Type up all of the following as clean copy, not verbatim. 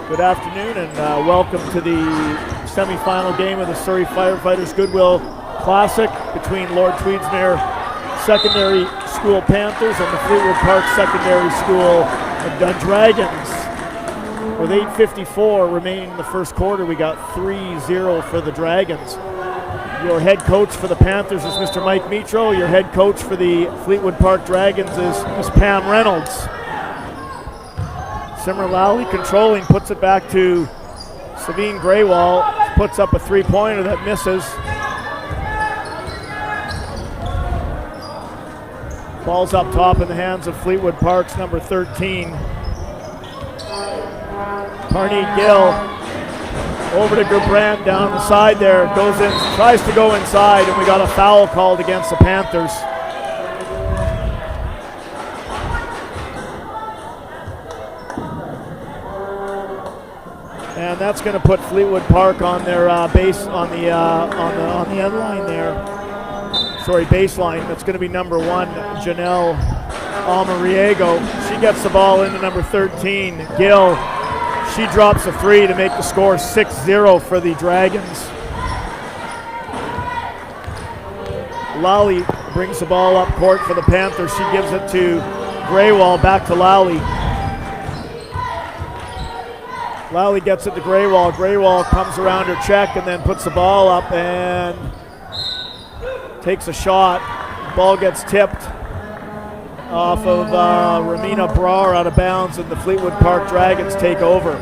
Good afternoon and welcome to the semifinal game of the Surrey Firefighters Goodwill Classic between Lord Tweedsmuir Secondary School Panthers and the Fleetwood Park Secondary School Dragons. With 8:54 remaining in the first quarter, we got 3-0 for the Dragons. Your head coach for the Panthers is Mr. Mike Mitro. Your head coach for the Fleetwood Park Dragons is Ms. Pam Reynolds. Simmer Lally controlling, puts it back to Savine Graywall, puts up a three-pointer that misses. Ball's up top in the hands of Fleetwood Park's number 13. Parneed Gill over to Gerbrand down the side there, goes in, tries to go inside, and we got a foul called against the Panthers. And that's going to put Fleetwood Park on their base on the end line there. Sorry, baseline. That's going to be number 1, Janelle Almariego. She gets the ball into number 13, Gill. She drops a three to make the score 6-0 for the Dragons. Lally brings the ball up court for the Panthers. She gives it to Graywall, back to Lally. Lally gets it to Graywall. Graywall comes around her check and then puts the ball up and takes a shot. Ball gets tipped off of Ramina Brar out of bounds, and the Fleetwood Park Dragons take over.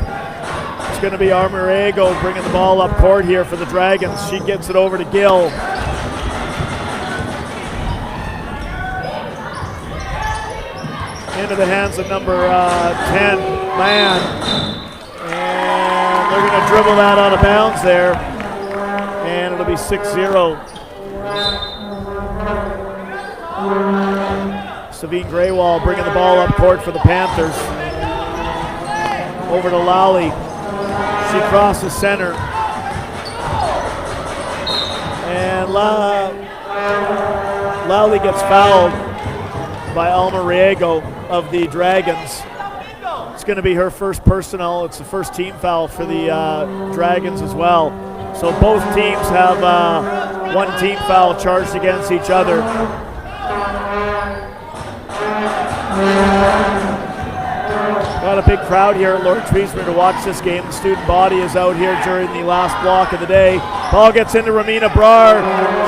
It's going to be Almariego bringing the ball up court here for the Dragons. She gets it over to Gill. Into the hands of number 10, Mann. And they're going to dribble that out of bounds there. And it'll be 6-0. Savine Graywall bringing the ball up court for the Panthers. Over to Lally. She crosses center. And Lally gets fouled by Almariego of the Dragons. It's going to be her first personal. It's the first team foul for the Dragons as well. So both teams have one team foul charged against each other. Got a big crowd here at Lord Tweedsmuir to watch this game. The student body is out here during the last block of the day. Ball gets into Ramina Brar.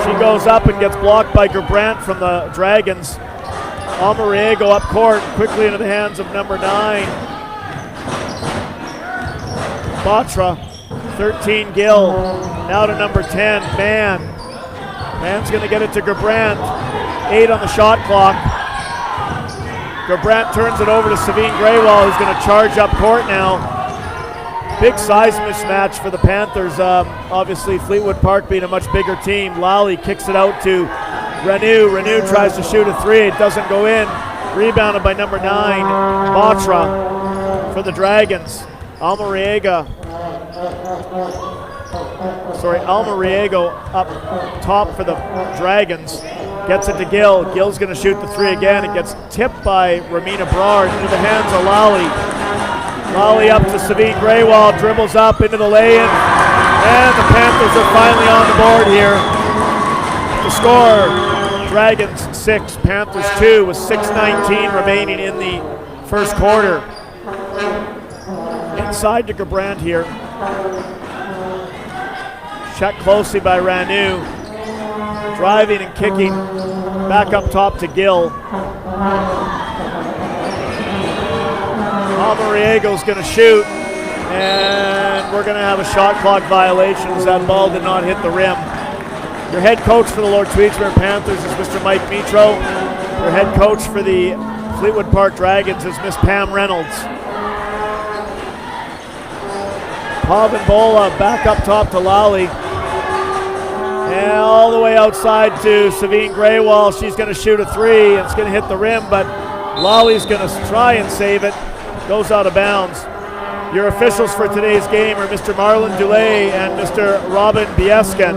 She goes up and gets blocked by Gerbrand from the Dragons. Almariego up court, quickly into the hands of number 9. Batra, 13 Gill, now to number 10, Mann. Mann's going to get it to Gerbrand, 8 on the shot clock. Gerbrand turns it over to Savine Graywall, who's going to charge up court now. Big size mismatch for the Panthers. Obviously, Fleetwood Park being a much bigger team. Lally kicks it out to Renew. Renew tries to shoot a three. It doesn't go in. Rebounded by number 9, Batra for the Dragons. Almariego up top for the Dragons. Gets it to Gill. Gill's going to shoot the three again. It gets tipped by Ramina Brar into the hands of Lally. Lally up to Savine Graywall. Dribbles up into the lay-in. And the Panthers are finally on the board here. The score, Dragons 6, Panthers 2 with 6:19 remaining in the first quarter. Inside to Gerbrand here. Checked closely by Ranu. Driving and kicking back up top to Gill. Almariego's going to shoot, and we're going to have a shot clock violation as that ball did not hit the rim. Your head coach for the Lord Tweedsmuir Panthers is Mr. Mike Mitro. Your head coach for the Fleetwood Park Dragons is Miss Pam Reynolds. Pavanbola back up top to Lally. And all the way outside to Savine Graywall. She's going to shoot a three. It's going to hit the rim, but Lally's going to try and save it. Goes out of bounds. Your officials for today's game are Mr. Marlon Dulay and Mr. Robin Bieskin.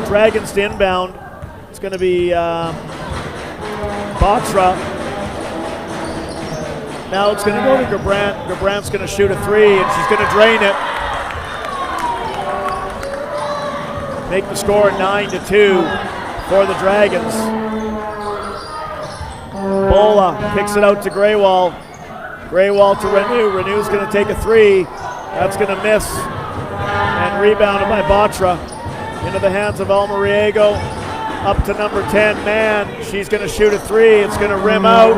Dragons to inbound. It's going to be Batra. Now it's going to go to Gerbrand. Gerbrand's going to shoot a three, and she's going to drain it. Make the score 9-2 for the Dragons. Bola kicks it out to Greywall. Greywall to Renew. Renew's going to take a three. That's going to miss. And rebounded by Batra. Into the hands of Almariego. Up to number 10, Mann. She's going to shoot a three. It's going to rim out.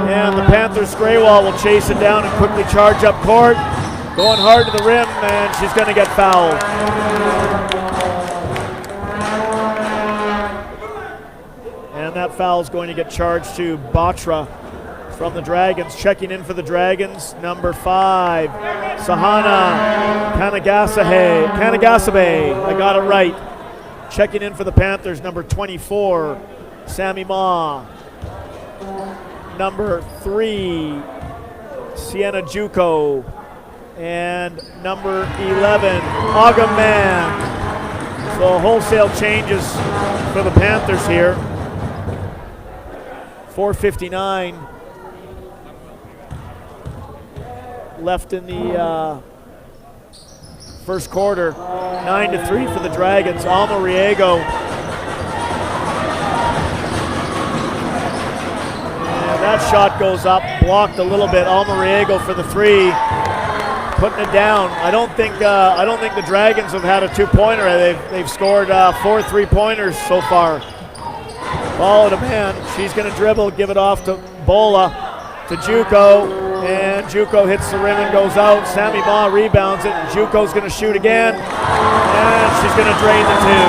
And the Panthers' Greywall will chase it down and quickly charge up court. Going hard to the rim, and she's going to get fouled. And that foul is going to get charged to Batra from the Dragons. Checking in for the Dragons, number 5, Sahana Kanagasabe. I got it right. Checking in for the Panthers, number 24, Sammy Ma. Number 3, Sienna Juco. And number 11, Aga Mann. So wholesale changes for the Panthers here. 4:59 left in the first quarter. 9-3 for the Dragons. Alma Riego. And that shot goes up, blocked a little bit. Alma Riego for the three, putting it down. I don't think the Dragons have had a two-pointer. They've scored 4 3-pointers so far. Ball to Mann. She's going to dribble, give it off to Bola, to Juco. And Juco hits the rim and goes out. Sammy Ma rebounds it. Juco's going to shoot again. And she's going to drain the two.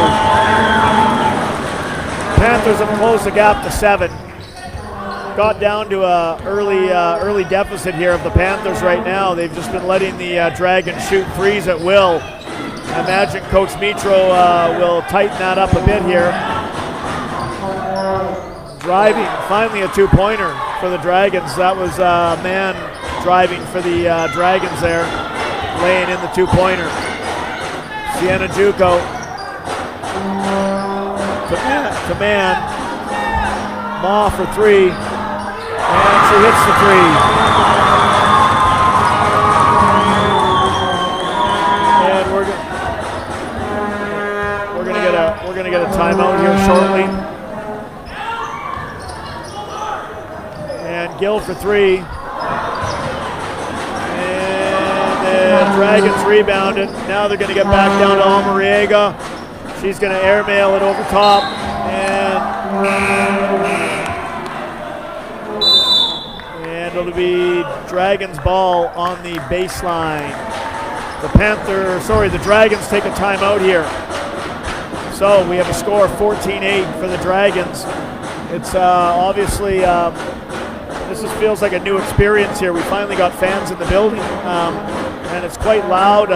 Panthers have closed the gap to 7. Got down to a early deficit here of the Panthers right now. They've just been letting the Dragons shoot threes at will. I imagine Coach Mitro will tighten that up a bit here. Driving, finally a two-pointer for the Dragons. That was Mann driving for the Dragons there, laying in the two-pointer. Sienna Juco to Mann. Ma for three, and she hits the three. And we're gonna get a timeout here shortly. And Gill for three. And the Dragons rebounded. Now they're going to get back down to Almariega. She's going to airmail it over top. And it'll be Dragons ball on the baseline. The Dragons take a timeout here. So we have a score of 14-8 for the Dragons. It's obviously this feels like a new experience here. We finally got fans in the building, and it's quite loud.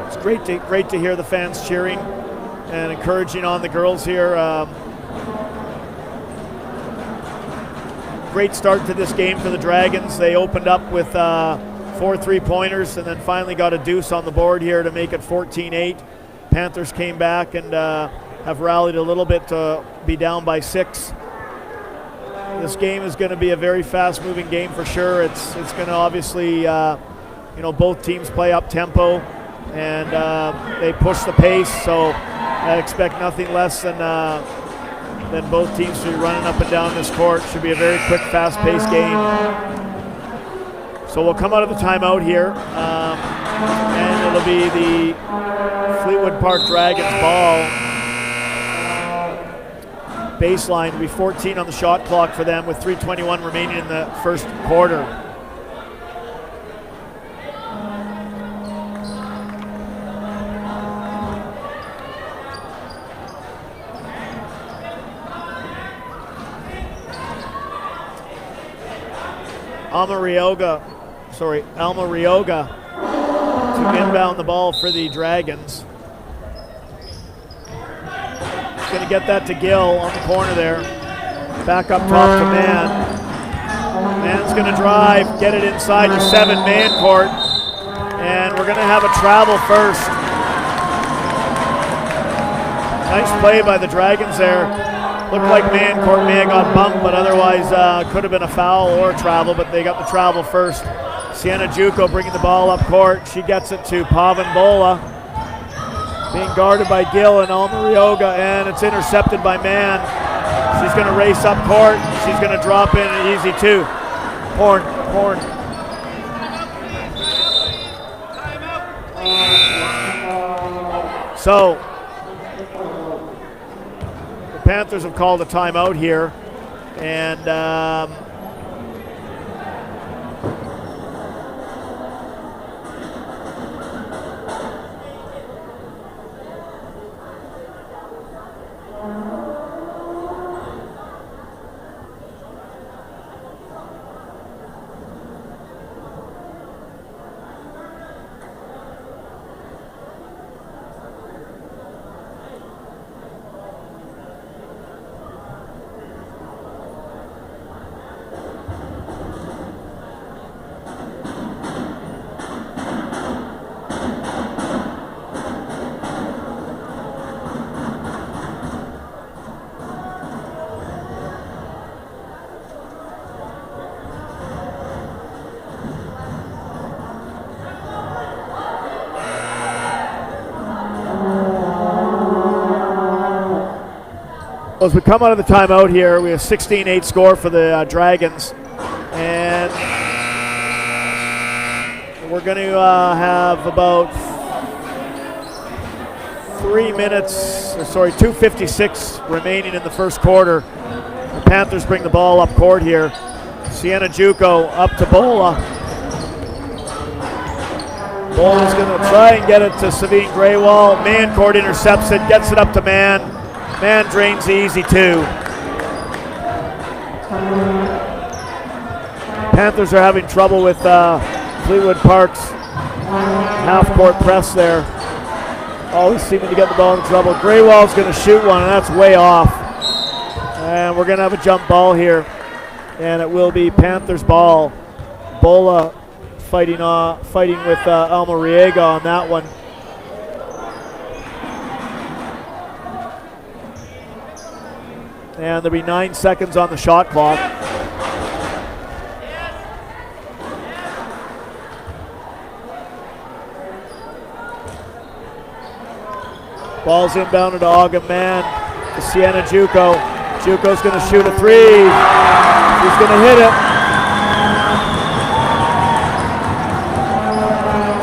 It's great to hear the fans cheering and encouraging on the girls here. Great start to this game for the Dragons. They opened up with 4 3-pointers and then finally got a deuce on the board here to make it 14-8. Panthers came back and have rallied a little bit to be down by 6. This game is going to be a very fast-moving game for sure. It's going to obviously, both teams play up tempo and they push the pace. So I expect nothing less than both teams to be running up and down this court. Should be a very quick, fast-paced game. So we'll come out of the timeout here, and it'll be the Fleetwood Park Dragons ball. Baseline to be 14 on the shot clock for them with 3:21 remaining in the first quarter. Alma Rioga to inbound the ball for the Dragons. Going to get that to Gill on the corner there. Back up top to Mann. Mann's going to drive, get it inside the 7-man court. And we're going to have a travel first. Nice play by the Dragons there. Looked like Mancourt may have got bumped, but otherwise could have been a foul or a travel, but they got the travel first. Sienna Juco bringing the ball up court. She gets it to Pavan Bola. Being guarded by Gill and Almarioga, and it's intercepted by Mann. She's going to race up court. She's going to drop in an easy two. Horn. So, the Panthers have called a timeout here, and as we come out of the timeout here, we have 16-8 score for the Dragons, and we're going to have about 2:56 remaining in the first quarter. The Panthers bring the ball up court here. Sienna Juco up to Bola. Bola's going to try and get it to Savine Graywall. Mancourt intercepts it, gets it up to Mann. Mann drains the easy two. Panthers are having trouble with Fleetwood Park's half-court press there. Always seeming to get the ball in trouble. Graywall's going to shoot one, and that's way off. And we're going to have a jump ball here, and it will be Panthers ball. Bola fighting with Almarioga on that one. And there'll be 9 seconds on the shot clock. Ball's inbounded to Auga Mann to Sienna Juco. Juco's going to shoot a three. She's going to hit it.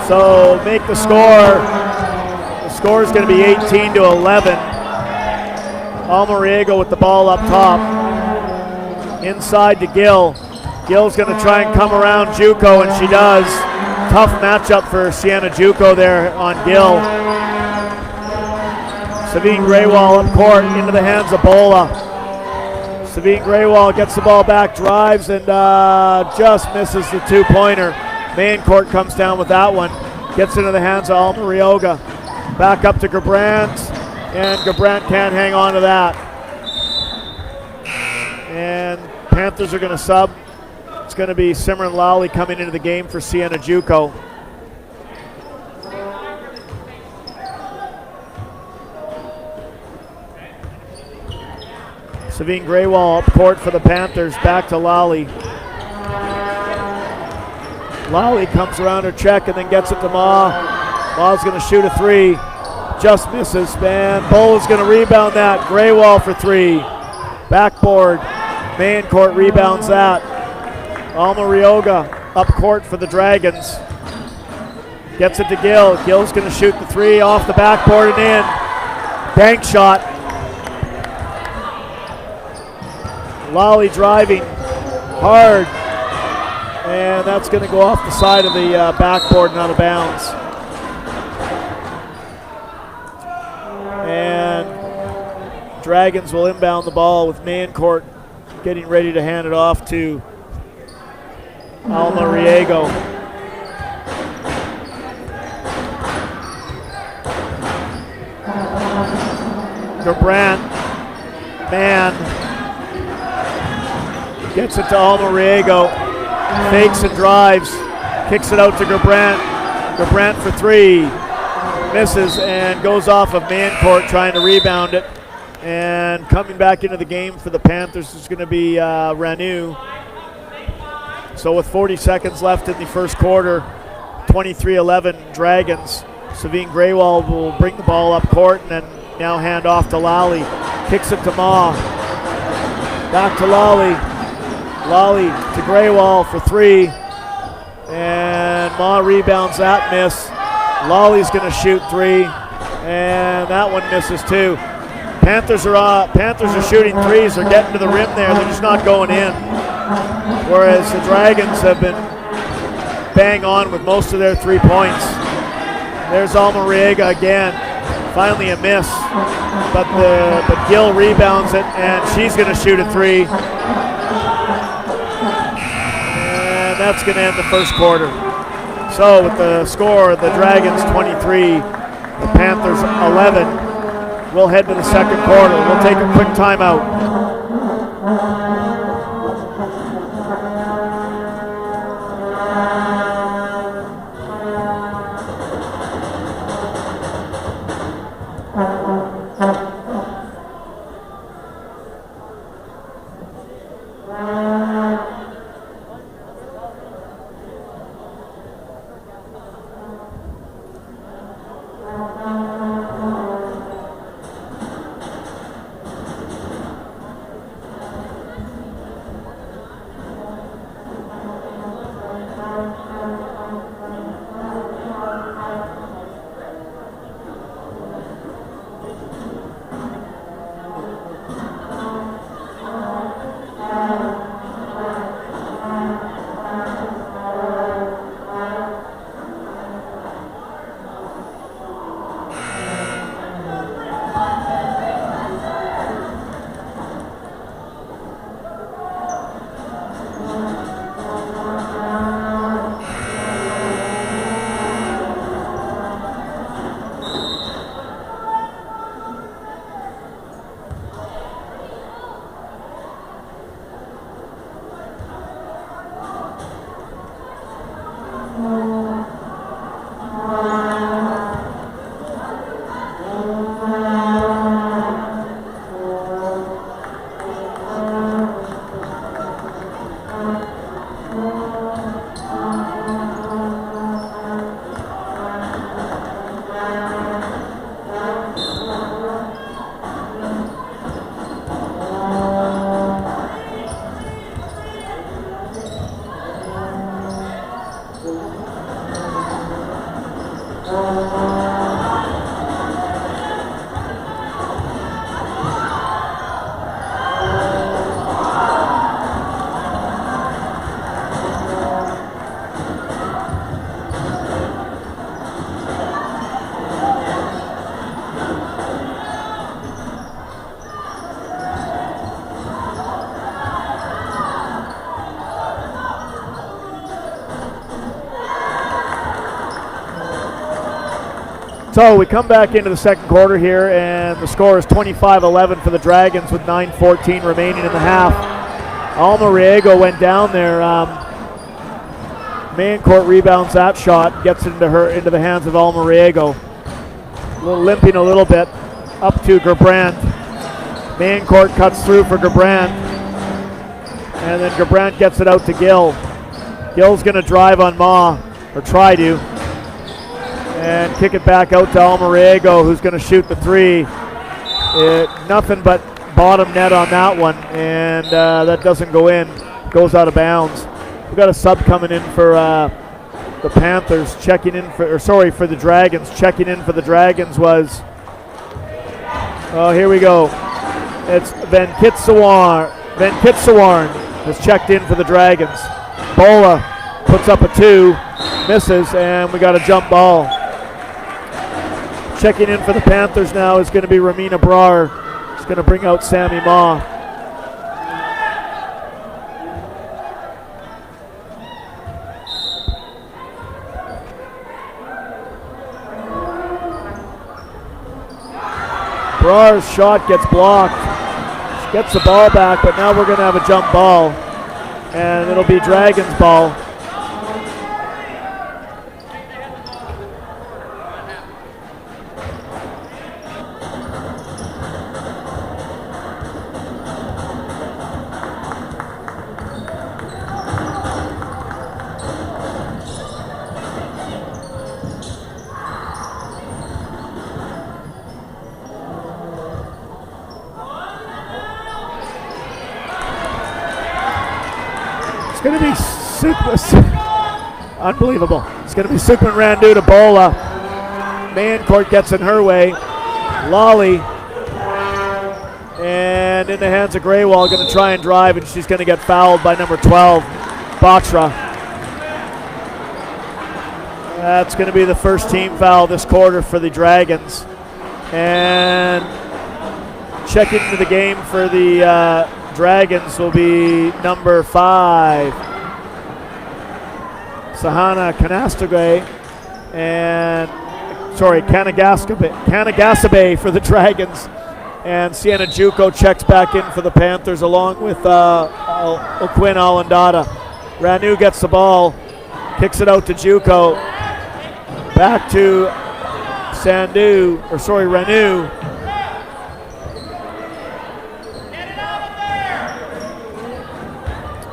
So make the score. The score is going to be 18-11. Almarioga with the ball up top. Inside to Gill. Gill's going to try and come around Juco, and she does. Tough matchup for Sienna Juco there on Gill. Savine Graywall up court into the hands of Bola. Savine Graywall gets the ball back, drives, and just misses the two-pointer. Mancourt comes down with that one. Gets into the hands of Almarioga. Back up to Gerbrandt. And Gerbrandt can't hang on to that. And Panthers are going to sub. It's going to be Simran Lowley coming into the game for Sienna Juco. Savine Graywall up court for the Panthers. Back to Lowley. Lowley comes around her check and then gets it to Ma. Ma's going to shoot a three. Just misses, man. Bola's going to rebound that. Graywall for three. Backboard. Mancourt rebounds that. Almarioga up court for the Dragons. Gets it to Gill. Gill's going to shoot the three off the backboard and in. Bank shot. Lowley driving hard. And that's going to go off the side of the backboard and out of bounds. And Dragons will inbound the ball with Mancourt getting ready to hand it off to Almarioga. Gerbrandt, Mann, gets it to Almarioga, fakes and drives, kicks it out to Gerbrandt. Gerbrandt for three. Misses and goes off of Mancourt trying to rebound it. And coming back into the game for the Panthers is going to be Ranu. So with 40 seconds left in the first quarter, 23-11 Dragons. Savine Greywall will bring the ball up court and then now hand off to Lally. Kicks it to Ma. Back to Lally. Lally to Greywall for three. And Ma rebounds that miss. Lolly's going to shoot three. And that one misses too. Panthers are shooting threes. They're getting to the rim there. They're just not going in. Whereas the Dragons have been bang on with most of their 3 points. There's Almariega again. Finally a miss. But Gill rebounds it, and she's going to shoot a three. And that's going to end the first quarter. So with the score, the Dragons 23, the Panthers 11. We'll head to the second quarter. We'll take a quick timeout. So we come back into the second quarter here, and the score is 25-11 for the Dragons with 9:14 remaining in the half. Almariego went down there. Mayencourt rebounds that shot, gets it into the hands of Almariego. Limping a little bit, up to Gerbrandt. Mayencourt cuts through for Gerbrandt, and then Gerbrandt gets it out to Gill. Gill's going to drive on Ma, or try to, and kick it back out to Almariego, who's going to shoot the three. Nothing but bottom net on that one, and that doesn't go in. Goes out of bounds. We've got a sub coming in for the Panthers, for the Dragons. Checking in for the Dragons was, oh, here we go. It's Van Kitsawarn. Van Kitsawarn has checked in for the Dragons. Bola puts up a two, misses, and we got a jump ball. Checking in for the Panthers now is going to be Ramina Brar. She's going to bring out Sammy Ma. Brar's shot gets blocked. She gets the ball back, but now we're going to have a jump ball, and it'll be Dragons ball. going to be unbelievable. It's going to be Sukman Randu to Bola. Mayencourt gets in her way. Lolly. And in the hands of Greywall, going to try and drive, and she's going to get fouled by number 12, Boxra. That's going to be the first team foul this quarter for the Dragons. And checking into the game for the Dragons will be number 5, Sahana Kanagasabe for the Dragons. And Sienna Juco checks back in for the Panthers along with O'Quinn Alandada. Ranu gets the ball, kicks it out to Juco. Back to Ranu.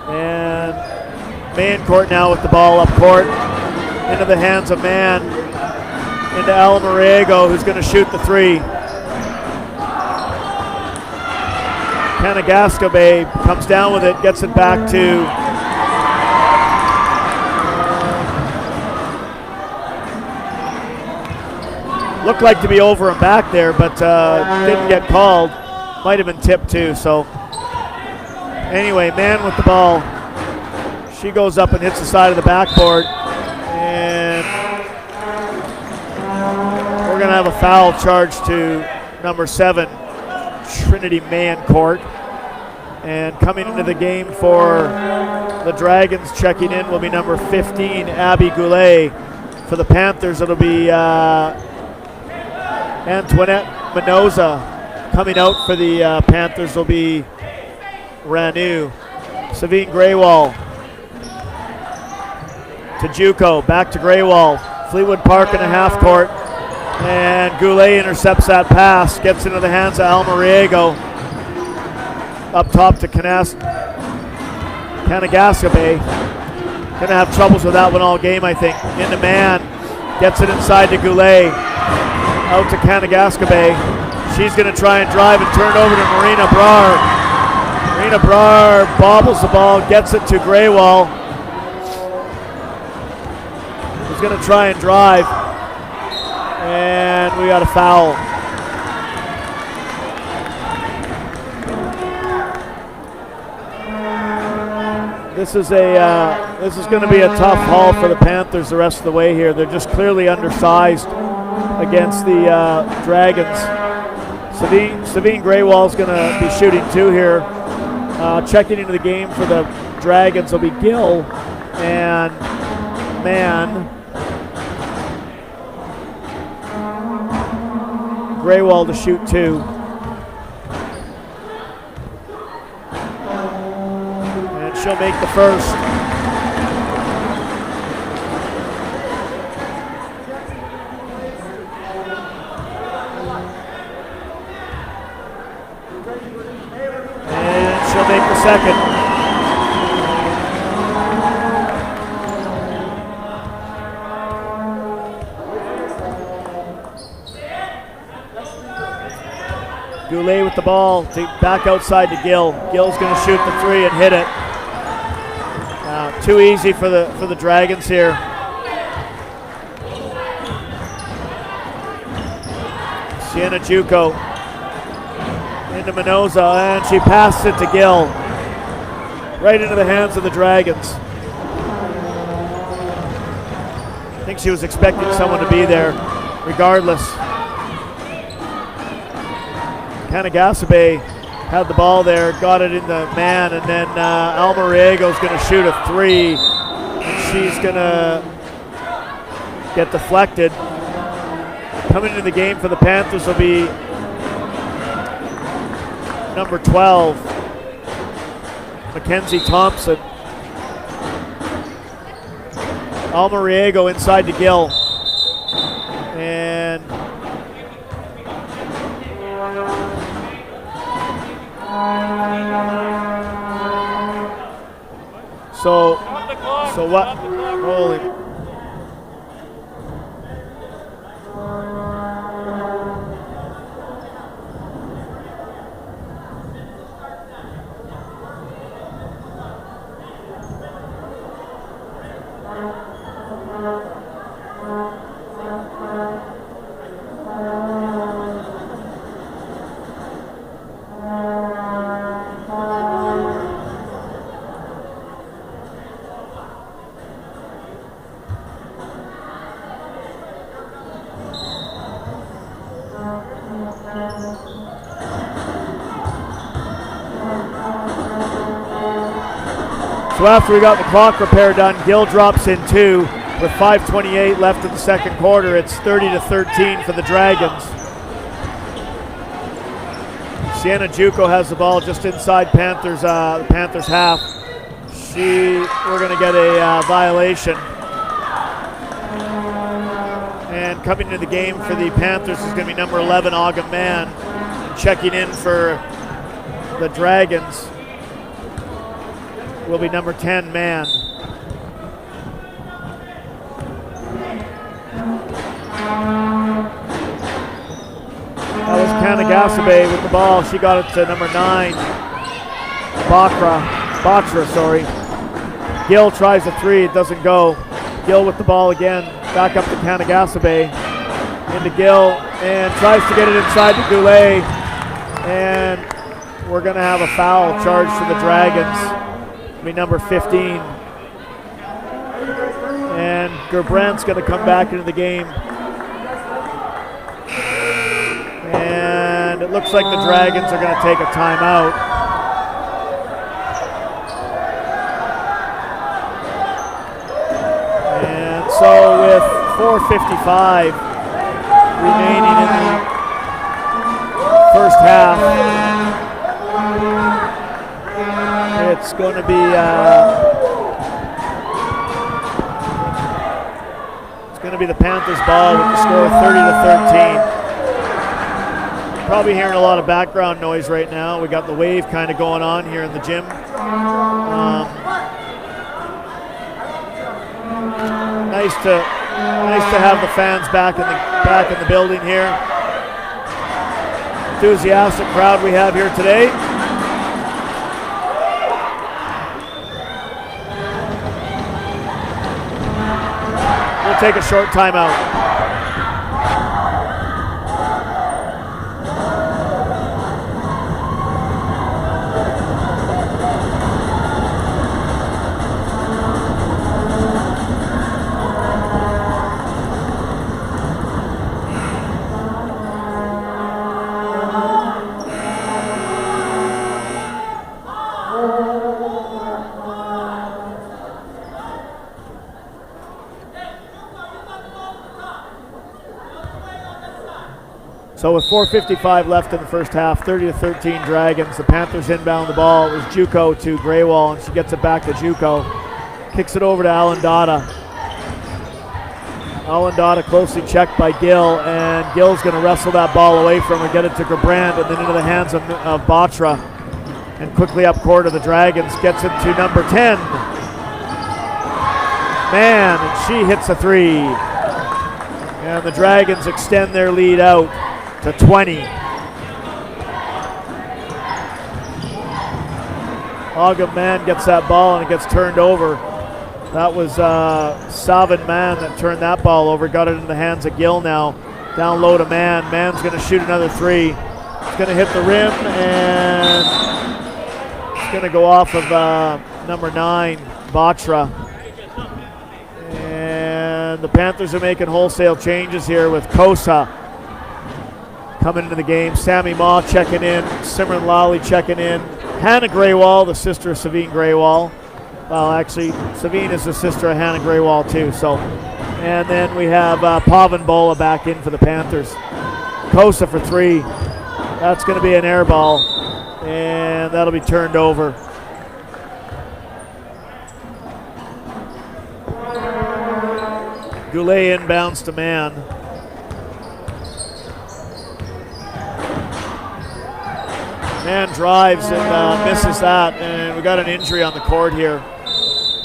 And Mayencourt now with the ball up court. Into the hands of Mann. Into Almariego, who's going to shoot the 3. Kanagaskabe comes down with it, gets it back to looked like to be over and back there, but didn't get called. Might have been tipped too. So anyway, Mann with the ball. She goes up and hits the side of the backboard, and we're going to have a foul charged to number 7, Trinity Mayencourt. And coming into the game for the Dragons, checking in, will be number 15, Abby Goulet. For the Panthers, it'll be Antoinette Minoza. Coming out for the Panthers will be Ranu. Savine Greywall to Juco, back to Greywall. Fleetwood Park in the half court. And Goulet intercepts that pass, gets into the hands of Almariego. Up top to Kanagasabe. Gonna have troubles with that one all game, I think. Into Mann, gets it inside to Goulet. Out to Kanagasabe. She's gonna try and drive and turn over to Marina Brar. Marina Brar bobbles the ball, gets it to Greywall. He's gonna try and drive. And we got a foul. This is going to be a tough haul for the Panthers the rest of the way here. They're just clearly undersized against the Dragons. Savine Greywall's going to be shooting 2 here. Checking into the game for the Dragons will be Gill and Mann. Greywall to shoot 2. And she'll make the first. And she'll make the second. Goulet with the ball, back outside to Gill. Gill's going to shoot the 3 and hit it. Too easy for the Dragons here. Sienna Juco into Minoza, and she passed it to Gill. Right into the hands of the Dragons. I think she was expecting someone to be there, regardless. Kanagasabe had the ball there, got it in the man, and then Almariego's going to shoot a 3, and she's going to get deflected. Coming into the game for the Panthers will be number 12, Mackenzie Thompson. Almariego inside to Gill. And so what? Holy. So after we got the clock repair done, Gill drops in 2 with 5:28 left in the second quarter. It's 30-13 for the Dragons. Sienna Juco has the ball just inside Panthers half. We're going to get a violation. And coming into the game for the Panthers is going to be number 11, Ogden Mann. And checking in for the Dragons will be number 10, Mann. That was Kanagasabe with the ball. She got it to number 9, Batra, sorry. Gill tries a 3, it doesn't go. Gill with the ball again, back up to Kanagasabe. Into Gill, and tries to get it inside to Goulet. And we're going to have a foul charged for the Dragons. It'll be number 15. And Gerbrandt's going to come back into the game. And it looks like the Dragons are going to take a timeout. And so with 4:55 remaining in the first half, it's going to be the Panthers ball with the score 30-13. Probably hearing a lot of background noise right now. We got the wave kind of going on here in the gym. Nice to have the fans back in the building here. Enthusiastic crowd we have here today. We'll take a short timeout. So with 4:55 left in the first half, 30-13 Dragons. The Panthers inbound the ball. It was Juco to Greywall, and she gets it back to Juco. Kicks it over to Allendata. Allendata closely checked by Gill, and Gill's going to wrestle that ball away from her, get it to Gerbrand, and then into the hands of Batra. And quickly up court of the Dragons, gets it to number 10. Mann, and she hits a 3. And the Dragons extend their lead out to 20. Ogden Mann gets that ball and it gets turned over. That was Savin Mann that turned that ball over, got it in the hands of Gill now. Down low to Mann. Mann's going to shoot another 3. It's going to hit the rim and it's going to go off of number 9, Batra. And the Panthers are making wholesale changes here with Kosa coming into the game. Sammy Ma checking in. Simran Lally checking in. Hannah Greywall, the sister of Savine Greywall. Well, actually, Savine is the sister of Hannah Greywall too. So, and then we have Pavan Bola back in for the Panthers. Kosa for 3. That's going to be an air ball, and that'll be turned over. Goulet inbounds to Mann. Mann drives and misses that, and we got an injury on the court here.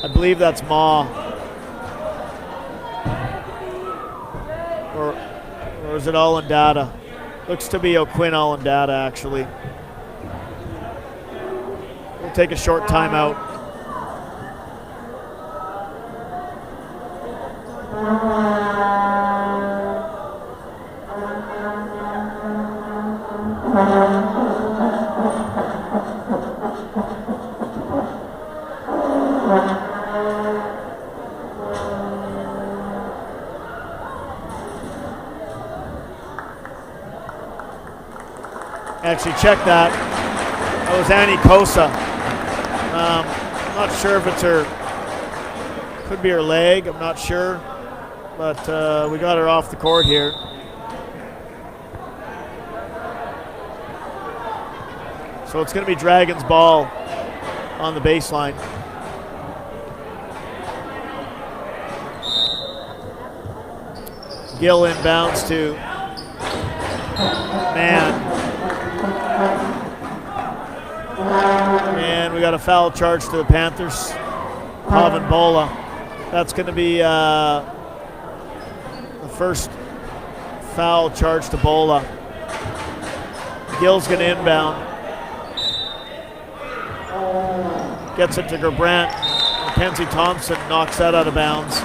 I believe that's Ma. Or is it Allendata? Looks to be O'Quinn Allendata, actually. We'll take a short timeout. Actually, check that. That was Annie Kosa. not sure if it's her, could be her leg, I'm not sure. But we got her off the court here. So it's going to be Dragons ball on the baseline. Gill inbounds to Mann. And we got a foul charge to the Panthers. Pavan Bola. That's going to be the first foul charge to Bola. Gill's going to inbound. Gets it to Gerbrandt. Mackenzie Thompson knocks that out of bounds.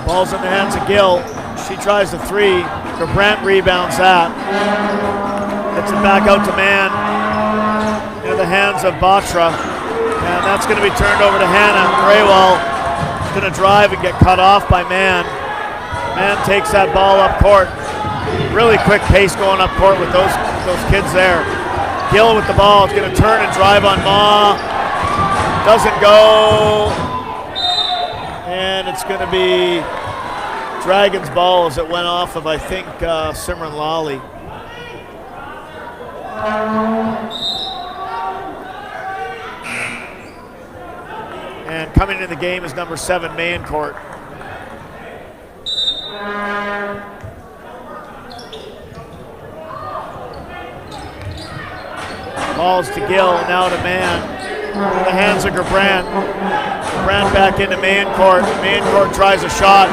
Ball's in the hands of Gill. She tries the three. Gerbrandt rebounds that. Gets it back out to Mann. Into the hands of Batra. And that's going to be turned over to Hannah. Graywall is going to drive and get cut off by Mann. Mann takes that ball up court. Really quick pace going up court with those kids there. Gill with the ball is going to turn and drive on Ma. Doesn't go. And it's going to be Dragons ball as it went off of, I think, Simran Lally. And coming into the game is number 7, Mayencourt. Balls to Gill, now to Mann. In the hands of Gerbrandt. Gerbrandt back into Mayencourt. Mayencourt tries a shot.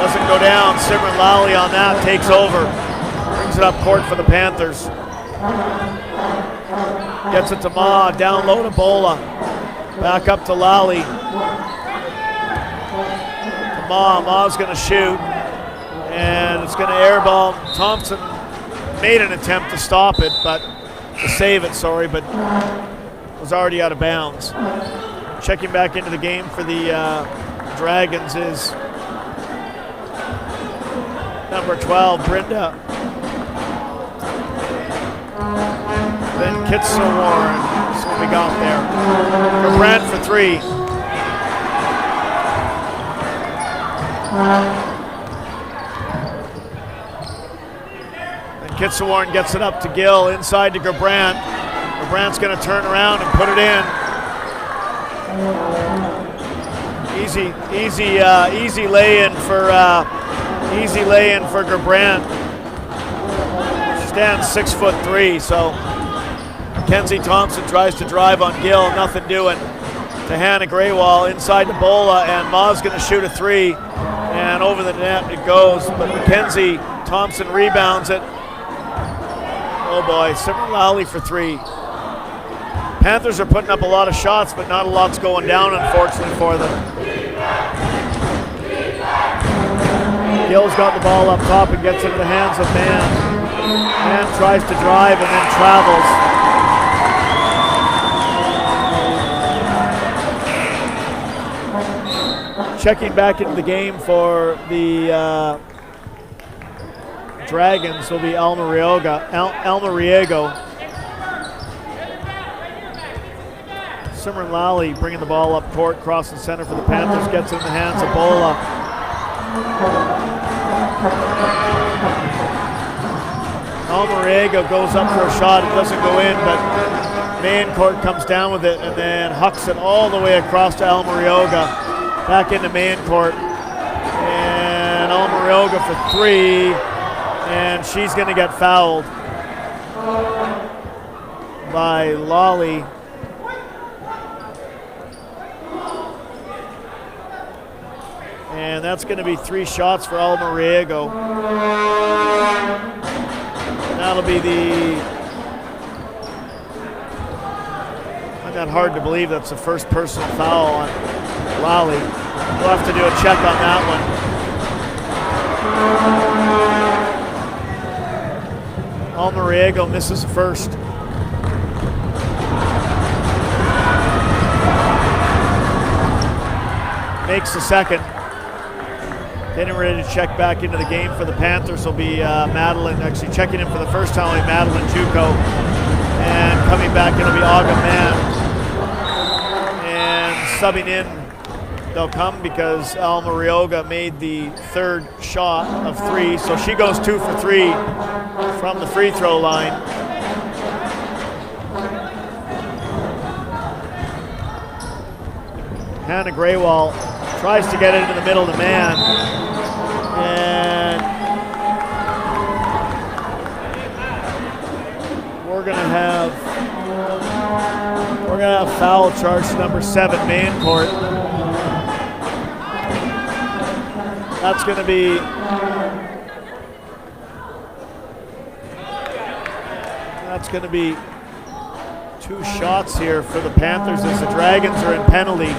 Doesn't go down. Simran Lally on that, takes over. Brings it up court for the Panthers. Gets it to Ma, down low to Bola. Back up to Lally. To Ma, Ma's gonna shoot. And it's gonna airball. Thompson made an attempt to stop it, to save it, but was already out of bounds. Checking back into the game for the Dragons is number 12, Brenda. Then Kitzel-Warren is what we got there. Gerbrandt for 3. Then Kitzel-Warren gets it up to Gill, inside to Gerbrandt. Gebrandt's going to turn around and put it in. Easy lay-in for Gerbrandt. She stands 6'3", so Mackenzie Thompson tries to drive on Gill, nothing doing. To Hannah Graywall, inside to Bola, and Ma's going to shoot a 3, and over the net it goes, but Mackenzie Thompson rebounds it. Oh boy, Simran Lally for 3. Panthers are putting up a lot of shots, but not a lot's going down, unfortunately, for them. Gill's got the ball up top and gets into the hands of Mann. Mann tries to drive and then travels. Checking back into the game for the Dragons will be Alma Riego. Simran Lally bringing the ball up court, crossing center for the Panthers, gets it in the hands of Bola. Alma Riego goes up for a shot, it doesn't go in, but Mayencourt comes down with it and then hucks it all the way across to Alma Riego. Back into Mayencourt. And Alma Riego for 3, and she's going to get fouled by Lally. And that's going to be 3 shots for Alma Riego. That'll be not hard to believe that's the first personal foul on Lally. We'll have to do a check on that one. Almariego misses the first. Makes the second. Getting ready to check back into the game for the Panthers will be Madeline. Actually checking in for the first time will be Madeline Juco. And coming back it'll be Aga Mann. And subbing in they'll come because Alma Rioga made the third shot of 3. So she goes 2 for 3 from the free throw line. Hannah Graywall tries to get it into the middle of the man. And we're gonna have foul charge number 7, main court. That's gonna be 2 shots here for the Panthers as the Dragons are in penalty.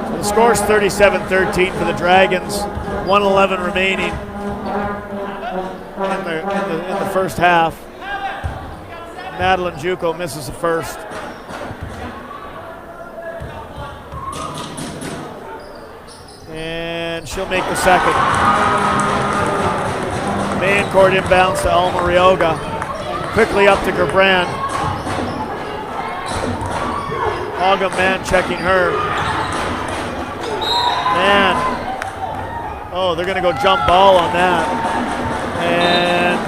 So the score's 37-13 for the Dragons, 1:11 remaining in the first half. Madeline Juco misses the first. And she'll make the second. Main court inbounds to Alma Rioga. Quickly up to Gerbrand. Aga Mann checking her. Man. Oh, they're gonna go jump ball on that. And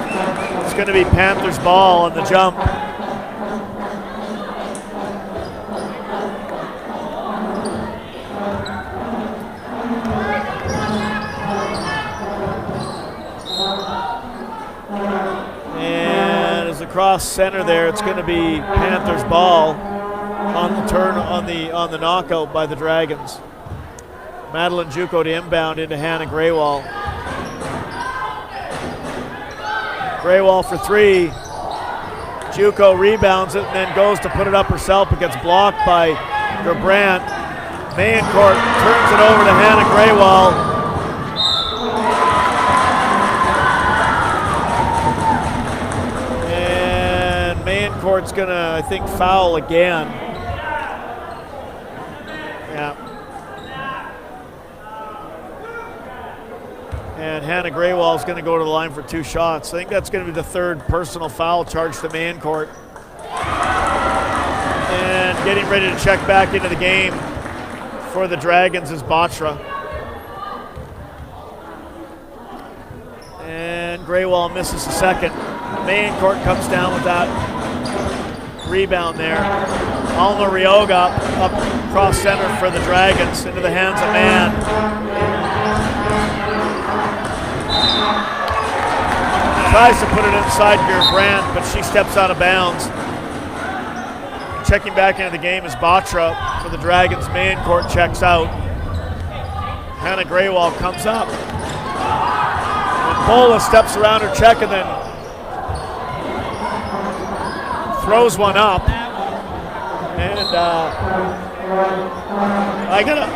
it's gonna be Panthers ball on the jump. Across center there, it's going to be Panthers ball on the turn on the knockout by the Dragons. Madeline Juco to inbound into Hannah Graywall. Graywall for 3. Juco rebounds it and then goes to put it up herself, but gets blocked by Gerbrand. Main court turns it over to Hannah Graywall. Court's gonna, I think, foul again. Yeah. And Hannah Graywall's gonna go to the line for 2 shots. I think that's gonna be the 3rd personal foul charged to main court. And getting ready to check back into the game for the Dragons is Batra. And Graywall misses the second. Main court comes down with that rebound there. Alma Rioga up cross center for the Dragons into the hands of Mann. Tries to put it inside Gerbrand, but she steps out of bounds. Checking back into the game is Batra for the Dragons. Main court checks out. Hannah Graywall comes up. And Bola steps around her check and then throws one up, and I gotta.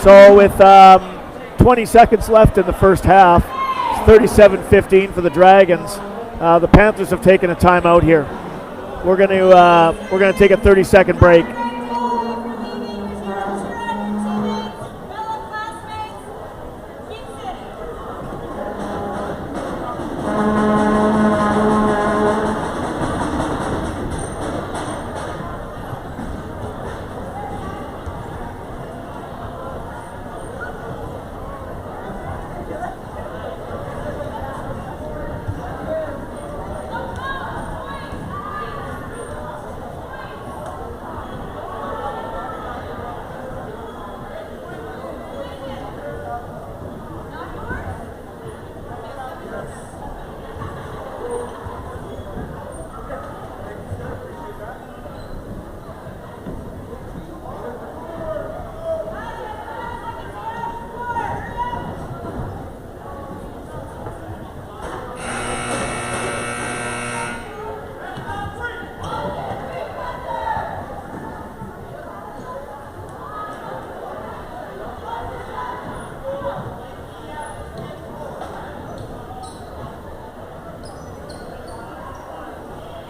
So with 20 seconds left in the first half, it's 37-15 for the Dragons. The Panthers have taken a timeout here. We're going to take a 30-second break.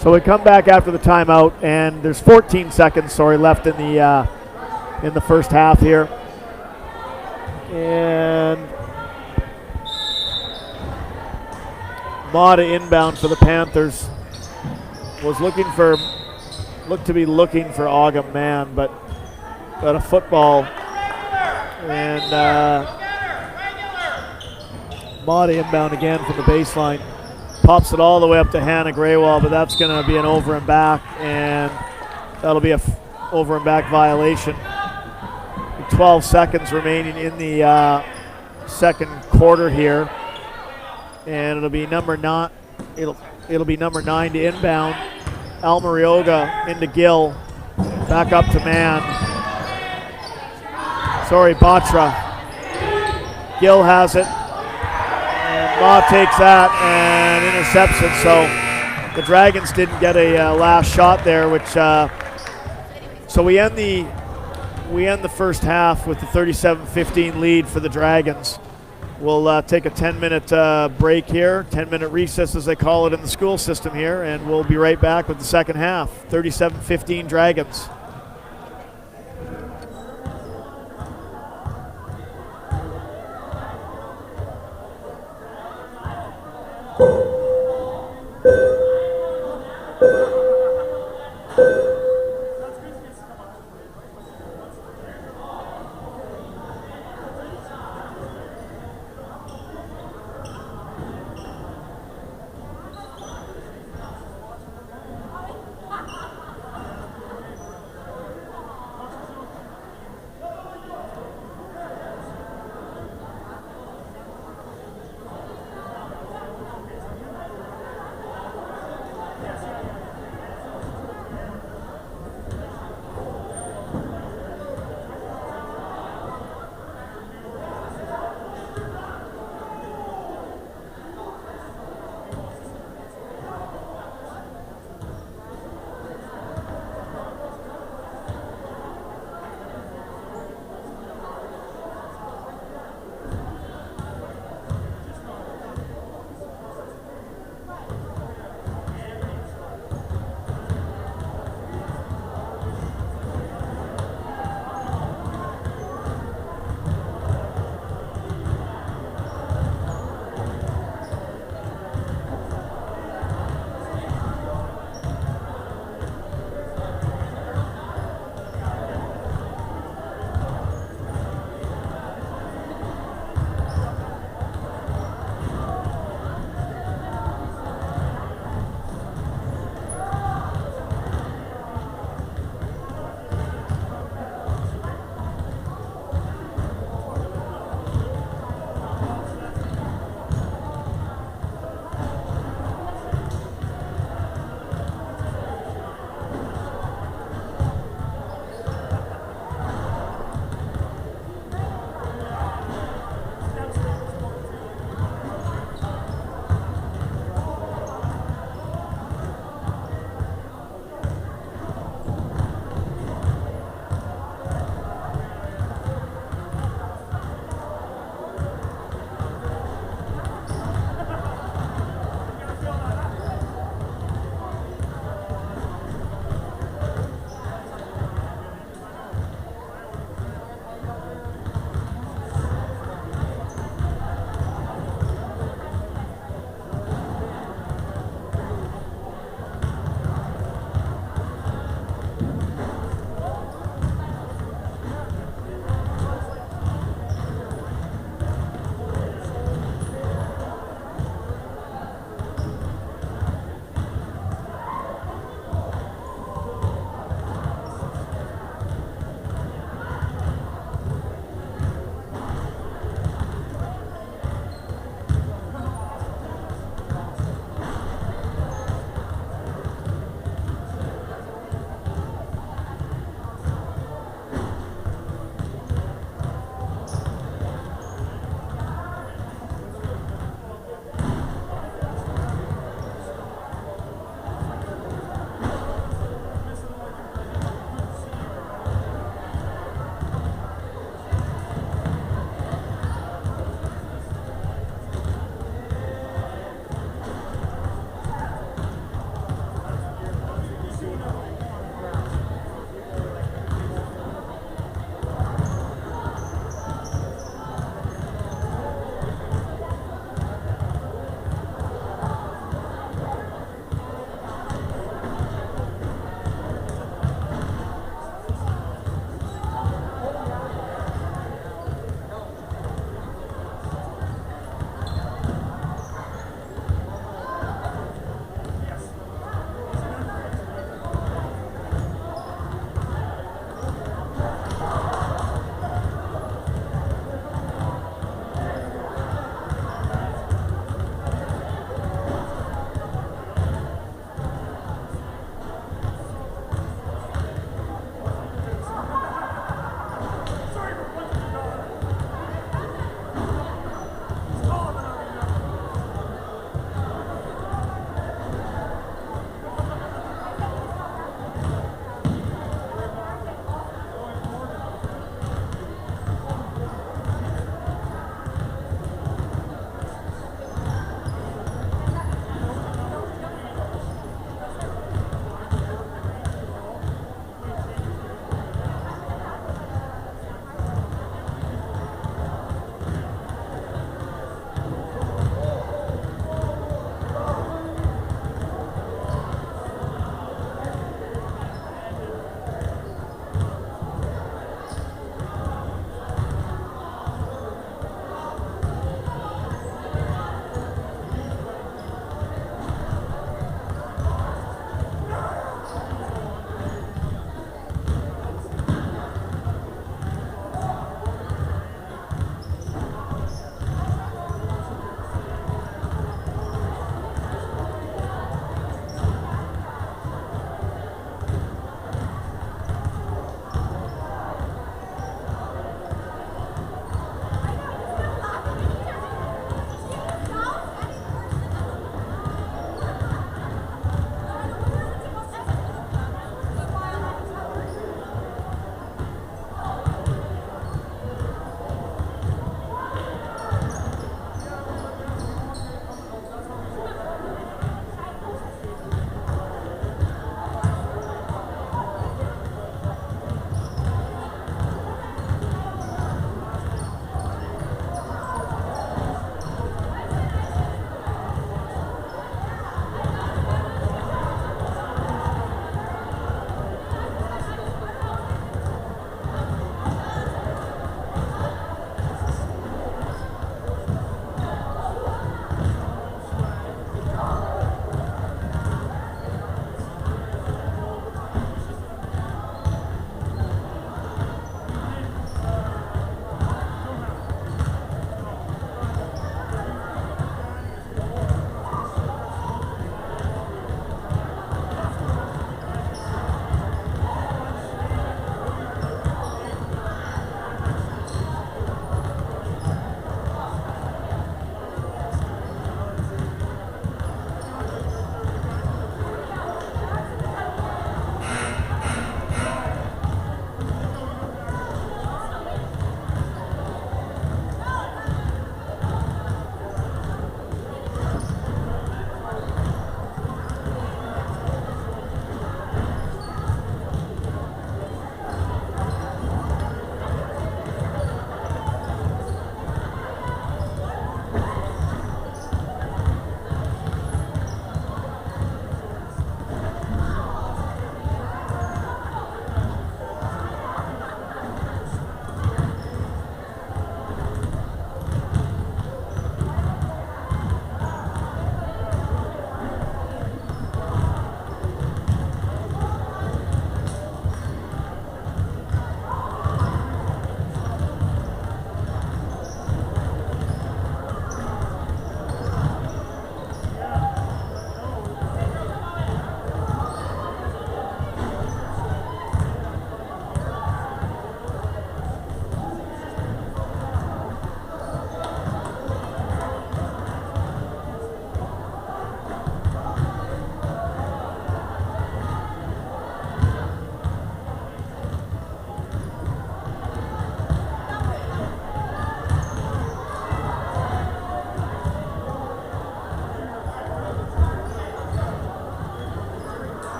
So we come back after the timeout, and there's 14 seconds, left in the first half here. And Mata inbound for the Panthers. Looked to be looking for Ogham Mann, but got a football. And Mata inbound again from the baseline. Pops it all the way up to Hannah Graywall, but that's going to be an over and back, and that'll be a over and back violation. 12 seconds remaining in the second quarter here, and it'll be number 9 to inbound. Almarioga into Gill, back up to Mann. Batra. Gill has it. Ma takes that and intercepts it, so the Dragons didn't get a last shot there, which so we end the first half with the 37-15 lead for the Dragons. We'll take a 10-minute break here, 10-minute recess as they call it in the school system here, and we'll be right back with the second half. 37-15 Dragons.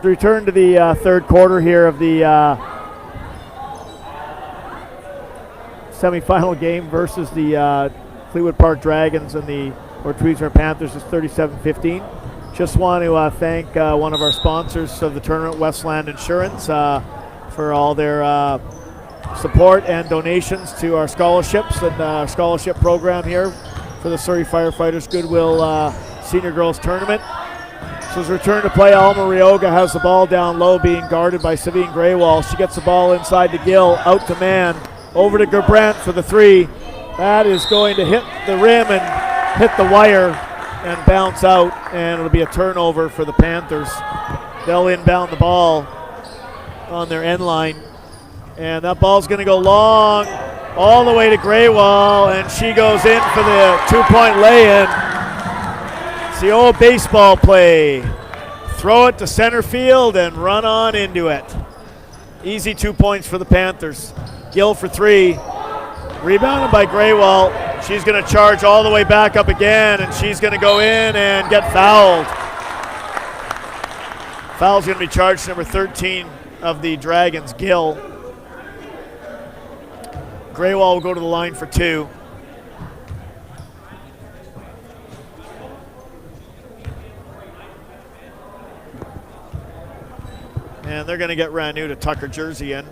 Return to the third quarter here of the semifinal game versus the Fleetwood Park Dragons and the Tweedsmuir Panthers is 37-15. Just want to thank one of our sponsors of the tournament, Westland Insurance, for all their support and donations to our scholarships and scholarship program here for the Surrey Firefighters Goodwill Senior Girls Tournament. So as return to play, Alma Rioga has the ball down low, being guarded by Savine Graywall. She gets the ball inside to Gill, out to man, over to Gerbrandt for the three. That is going to hit the rim and hit the wire and bounce out, and it'll be a turnover for the Panthers. They'll inbound the ball on their end line, and that ball's going to go long all the way to Graywall, and she goes in for the two-point lay-in. It's the old baseball play. Throw it to center field and run on into it. Easy 2 points for the Panthers. Gill for three. Rebounded by Graywall. She's going to charge all the way back up again, and she's going to go in and get fouled. Foul's going to be charged, number 13 of the Dragons, Gill. Graywall will go to the line for two. And they're going to get Ranu to tuck her jersey in.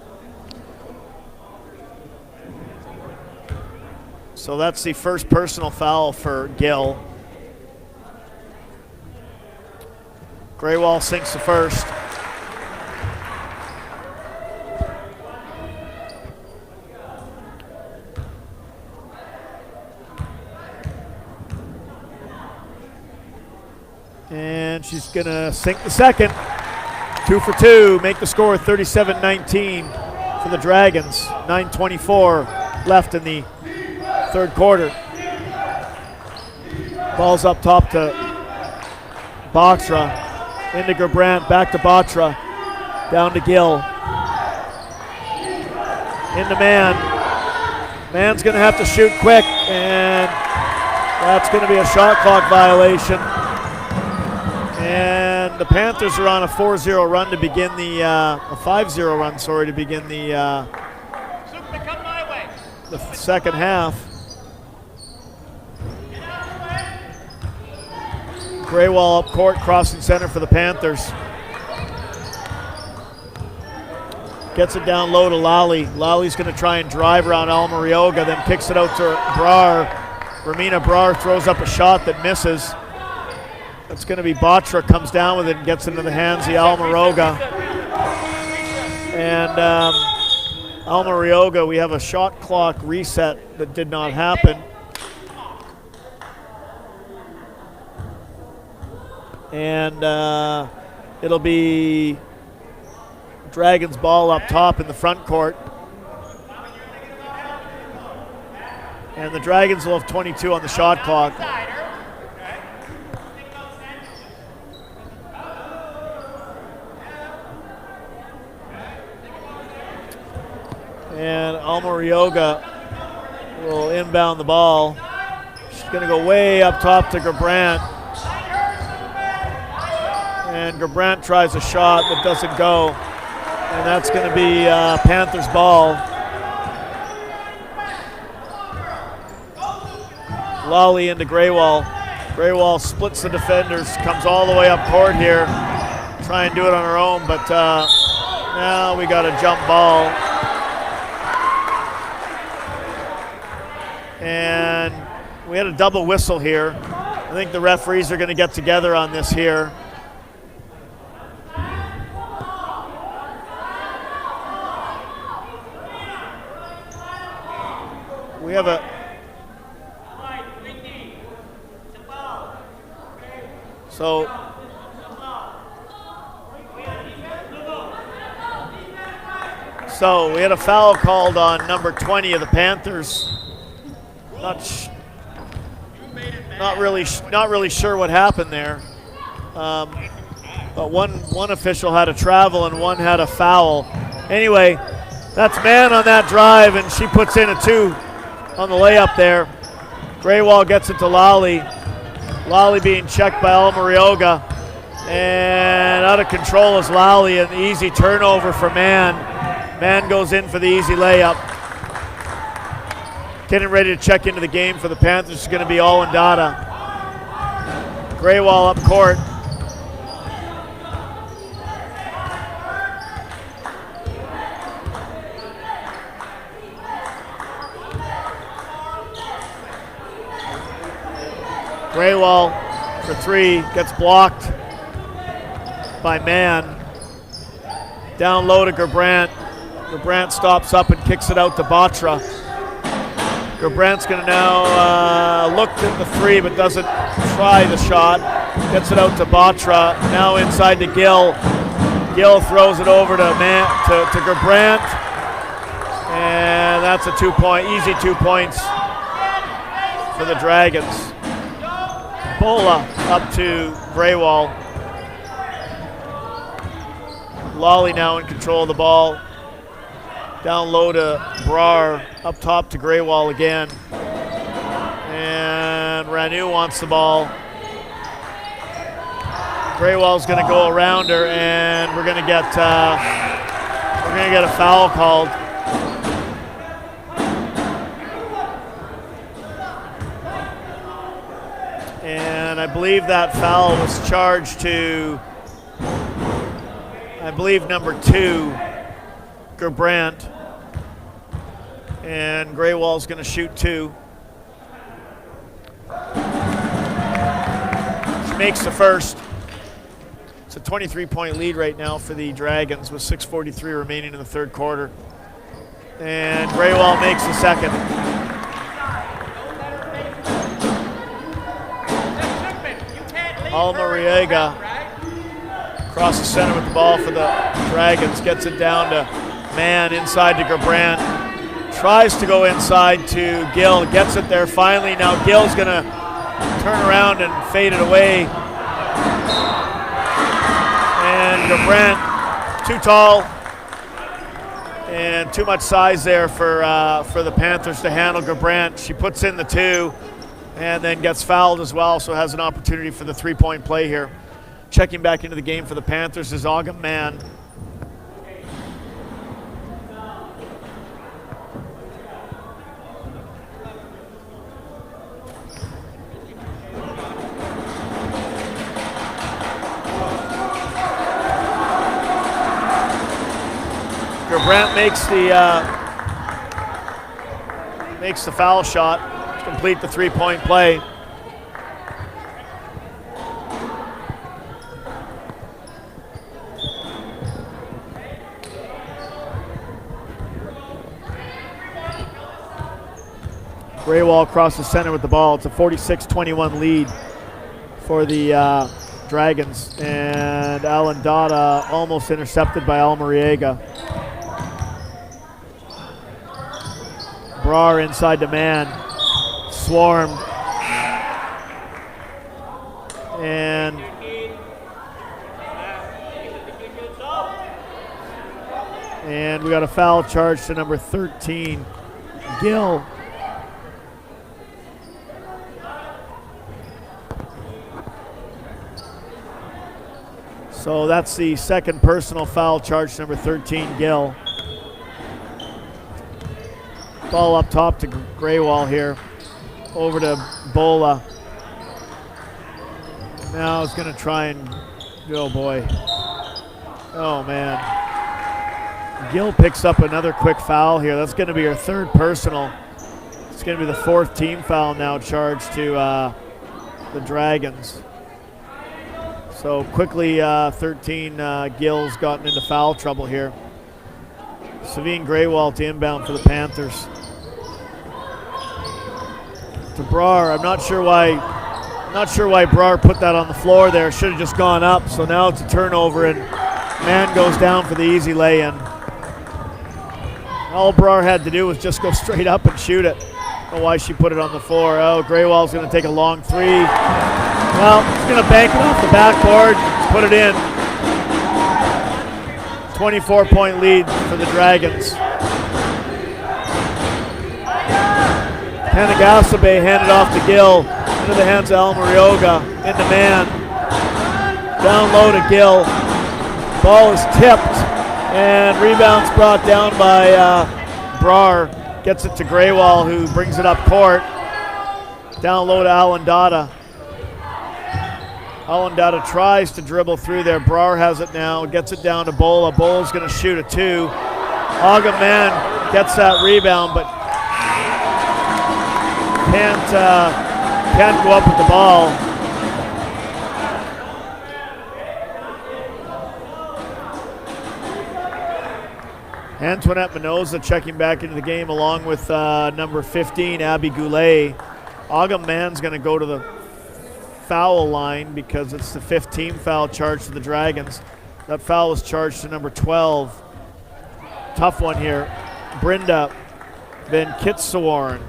So that's the first personal foul for Gill. Graywall sinks the first. And she's going to sink the second. 2 for 2, make the score 37-19 for the Dragons. 9:24 left in the third quarter. Ball's up top to Batra, into Gerbrandt, back to Batra, down to Gill. Into Man. Man's going to have to shoot quick, and that's going to be a shot clock violation. And the Panthers are on a 4-0 run to begin the, a 5-0 run, sorry, to begin the second half. Graywall up court, crossing center for the Panthers. Gets it down low to Lally. Lally's going to try and drive around Alma Rioga, then kicks it out to Brar. Romina Brar throws up a shot that misses. It's going to be Batra, comes down with it and gets into the hands of Alma Rioga. And Alma Rioga, we have a shot clock reset that did not happen. And it'll be Dragons ball up top in the front court. And the Dragons will have 22 on the shot clock. And Alma Rioga will inbound the ball. She's going to go way up top to Gerbrandt. And Gerbrandt tries a shot that doesn't go. And that's going to be Panthers ball. Lally into Graywall. Graywall splits the defenders, comes all the way up court here. Try and do it on her own, but now we got a jump ball. And we had a double whistle here. I think the referees are going to get together on this here. We have a... So we had a foul called on number 20 of the Panthers. Not really sure what happened there. But one official had a travel and one had a foul. Anyway, that's Man on that drive, and she puts in a 2 on the layup there. Graywall gets it to Lally. Lally being checked by Alma Rioga. And out of control is Lally, an easy turnover for Mann. Mann goes in for the easy layup. Getting ready to check into the game for the Panthers is going to be Allendata. Graywall up court. Graywall for three, gets blocked by Mann. Down low to Gerbrandt. Gerbrandt stops up and kicks it out to Batra. Gerbrandt's going to now look at the three but doesn't try the shot. Gets it out to Batra. Now inside to Gill. Gill throws it over to Gerbrandt. And that's a 2-point, easy 2 points for the Dragons. Bola up to Graywall. Lally now in control of the ball. Down low to Brar. Up top to Graywall again. And Ranu wants the ball. Graywall's going to go around her, and we're going to get a foul called. And I believe that foul was charged to, I believe, number 2, Gerbrandt. And Graywall's going to shoot 2. She makes the first. It's a 23-point lead right now for the Dragons with 6:43 remaining in the third quarter. And Graywall makes the second. Almariega across the center with the ball for the Dragons. Gets it down to Mann, inside to Gerbrandt. Tries to go inside to Gill. Gets it there finally. Now Gill's going to turn around and fade it away. And Gerbrandt, too tall and too much size there for the Panthers to handle Gerbrandt. She puts in the 2 and then gets fouled as well, so has an opportunity for the 3-point play here. Checking back into the game for the Panthers is Augham Mann. Gerbrandt makes the foul shot to complete the 3-point play. Graywall across the center with the ball. It's a 46-21 lead for the Dragons. And Allendata almost intercepted by Almariega. Brar inside to Mann. Swarmed. And we got a foul charge to number 13, Gill. So that's the second personal foul charge to number 13, Gill. Ball up top to Graywall here. Over to Bola. Now he's going to try and, oh boy. Oh man. Gill picks up another quick foul here. That's going to be her third personal. It's going to be the fourth team foul now charged to the Dragons. So quickly 13 Gill's gotten into foul trouble here. Savine Graywall to inbound for the Panthers. To Brar, I'm not sure why Brar put that on the floor there. Should have just gone up. So now it's a turnover and Mann goes down for the easy lay-in. All Brar had to do was just go straight up and shoot it. I don't know why she put it on the floor. Oh, Graywall's going to take a long three. Well, he's going to bank it off the backboard, put it in. 24-point lead for the Dragons. Panagasabe handed off to Gill. Into the hands of Almarioga. Into Mann. Down low to Gill. Ball is tipped, and rebound's brought down by Brar. Gets it to Greywall, who brings it up court. Down low to Alandada. Alandada tries to dribble through there. Brar has it now, gets it down to Bola. Bola's going to shoot a 2. Agaman gets that rebound, but can't go up with the ball. Antoinette Minoza checking back into the game along with number 15, Abby Goulet. Agaman's going to go to the foul line because it's the 5th team foul charged to the Dragons. That foul was charged to number 12. Tough one here. Brynda Van Kitsawarn.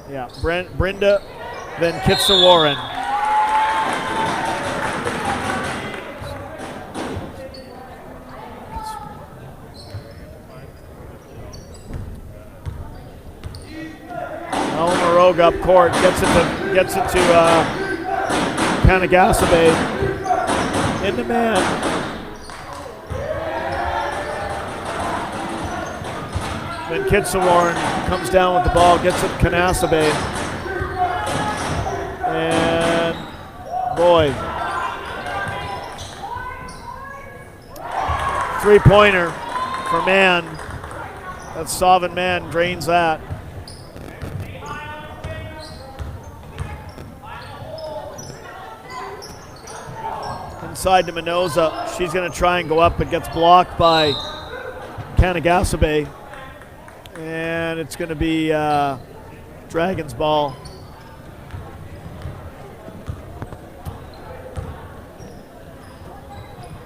Yeah, Brynda Van Kitsawarn. Elmaroga up court, gets it to Kanagasabe. In the man. Then Kitsawarn comes down with the ball, gets it to Kanasabe. And boy. 3-pointer for Mann. That's Sauvin Mann, drains that. Inside to Minoza. She's going to try and go up, but gets blocked by Kanagasabe. And it's going to be Dragons ball.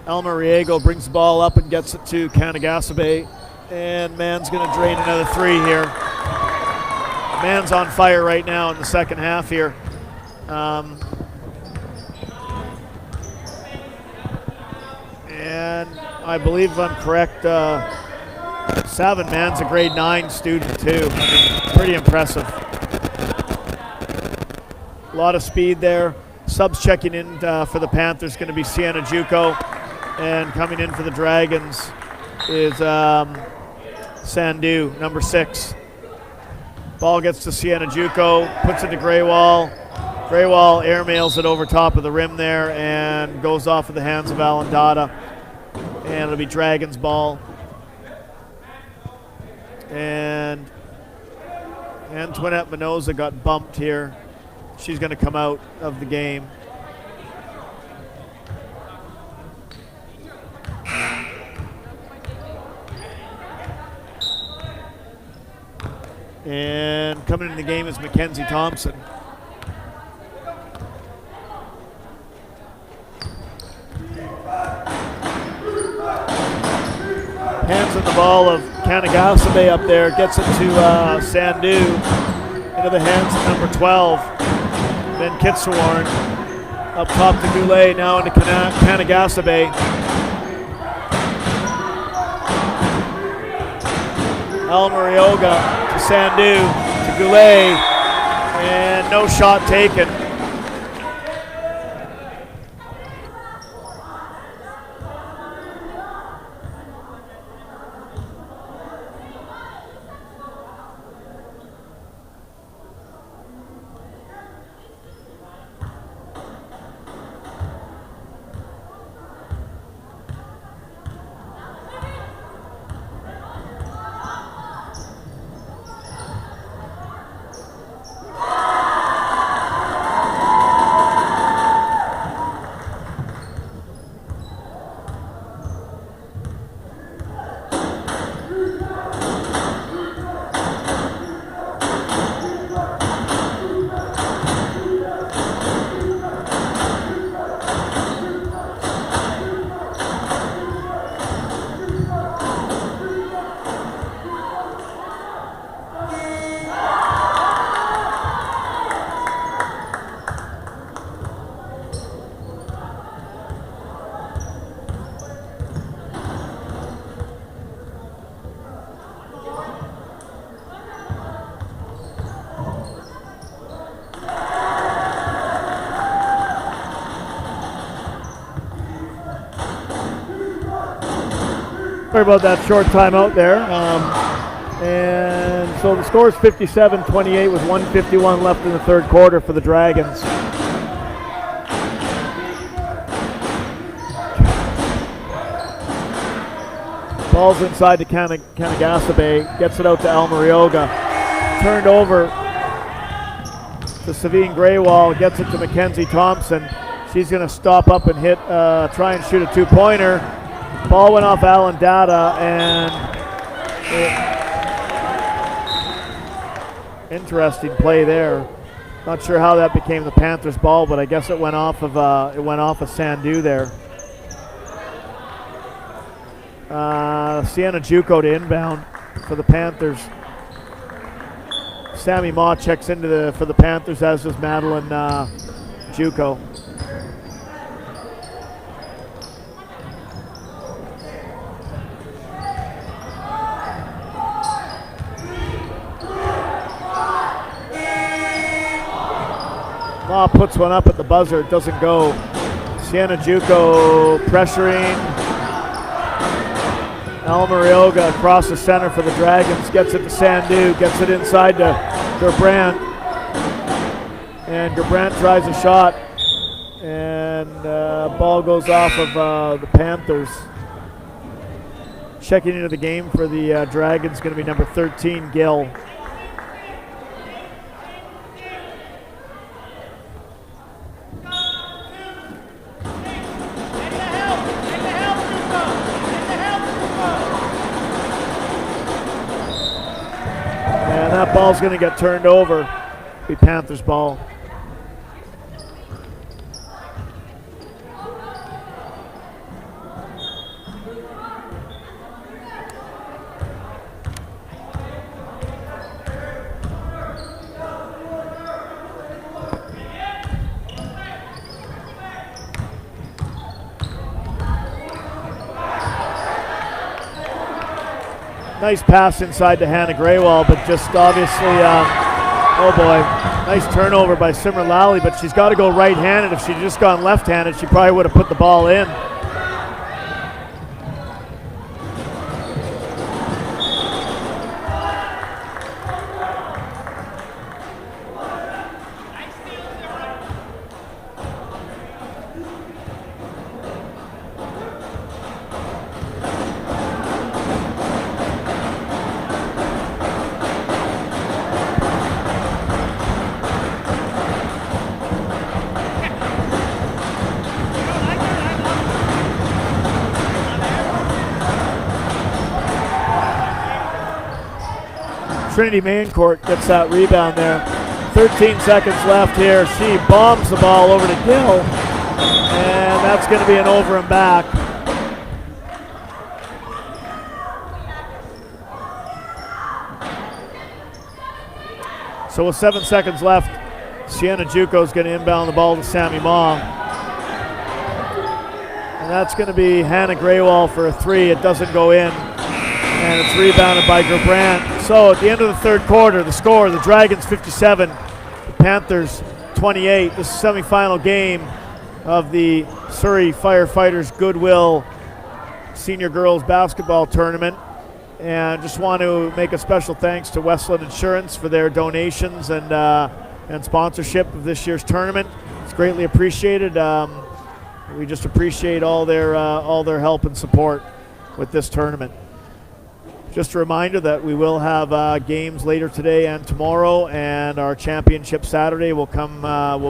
Elma Riego brings the ball up and gets it to Kanagasabe. And Mann's going to drain another 3 here. Mann's on fire right now in the second half here. And I believe if I'm correct, Savin Mann's a grade 9 student too. I mean, pretty impressive. A lot of speed there. Subs checking in for the Panthers going to be Sienna Juco. And coming in for the Dragons is Sandu, number 6. Ball gets to Sienna Juco, puts it to Greywall. Greywall airmails it over top of the rim there and goes off of the hands of Alandada. And it'll be Dragons ball. And Antoinette Minoza got bumped here. She's going to come out of the game. And coming in the game is Mackenzie Thompson. Hands on the ball of Kanagasabe up there, gets it to Sandu, into the hands of number 12, Ben Kitsawarn. Up top to Goulet, now into Kanagasabe. Elmarioga to Sandu, to Goulet, and no shot taken. Sorry about that short timeout there. And so the score is 57-28 with 1:51 left in the third quarter for the Dragons. Ball's inside to Kanagasabe, gets it out to Almarioga. Turned over to Savine Graywall, gets it to Mackenzie Thompson. She's going to stop up and hit, try and shoot a two-pointer. Ball went off Alan Data, and interesting play there. Not sure how that became the Panthers' ball, but I guess it went off of Sandu there. Sienna Juco to inbound for the Panthers. Sammy Ma checks into for the Panthers, as does Madeline Juco. Ma puts one up at the buzzer, it doesn't go. Sienna Juco pressuring. Almarioga across the center for the Dragons, gets it to Sandu, gets it inside to Gerbrandt. And Gerbrandt tries a shot, and ball goes off of the Panthers. Checking into the game for the Dragons going to be number 13, Gill. That ball's going to get turned over. Be Panthers ball. Nice pass inside to Hannah Graywall, but just obviously, oh boy, nice turnover by Simran Lally, but she's got to go right-handed. If she'd just gone left-handed, she probably would have put the ball in. Trinity Maincourt gets that rebound there. 13 seconds left here. She bombs the ball over to Gill, and that's going to be an over and back. So with 7 seconds left, Sienna Juco is going to inbound the ball to Sammy Ma. And that's going to be Hannah Graywall for a three. It doesn't go in. And it's rebounded by Gerbrandt. So at the end of the third quarter, the score, the Dragons 57, the Panthers 28. This is the semifinal game of the Surrey Firefighters Goodwill Senior Girls Basketball Tournament. And just want to make a special thanks to Westland Insurance for their donations and sponsorship of this year's tournament. It's greatly appreciated. We just appreciate all their help and support with this tournament. Just a reminder that we will have games later today and tomorrow, and our championship Saturday will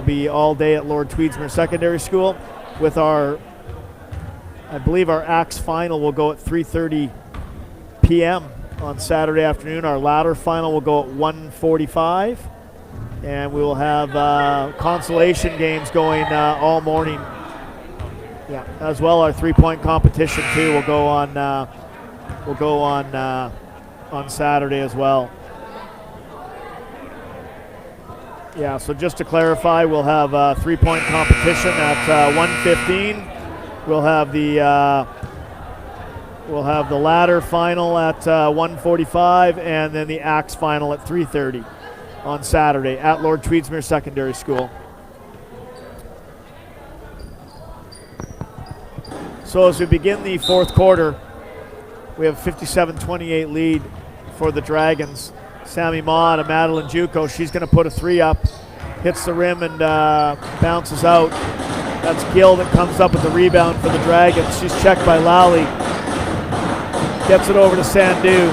be all day at Lord Tweedsmuir Secondary School. With I believe our Axe final will go at 3:30 p.m. on Saturday afternoon. Our ladder final will go at 1:45, and we will have consolation games going all morning. Yeah, as well our three-point competition too will go on. On Saturday as well. Yeah, so just to clarify, we'll have a three-point competition at 1:15. We'll have the ladder final at 1:45, and then the Axe final at 3:30 on Saturday at Lord Tweedsmuir Secondary School. So as we begin the fourth quarter, We have 57-28 lead for the Dragons. Sammy Ma to Madeline Juco. She's going to put a 3 up. Hits the rim and bounces out. That's Gill that comes up with the rebound for the Dragons. She's checked by Lally. Gets it over to Sandu.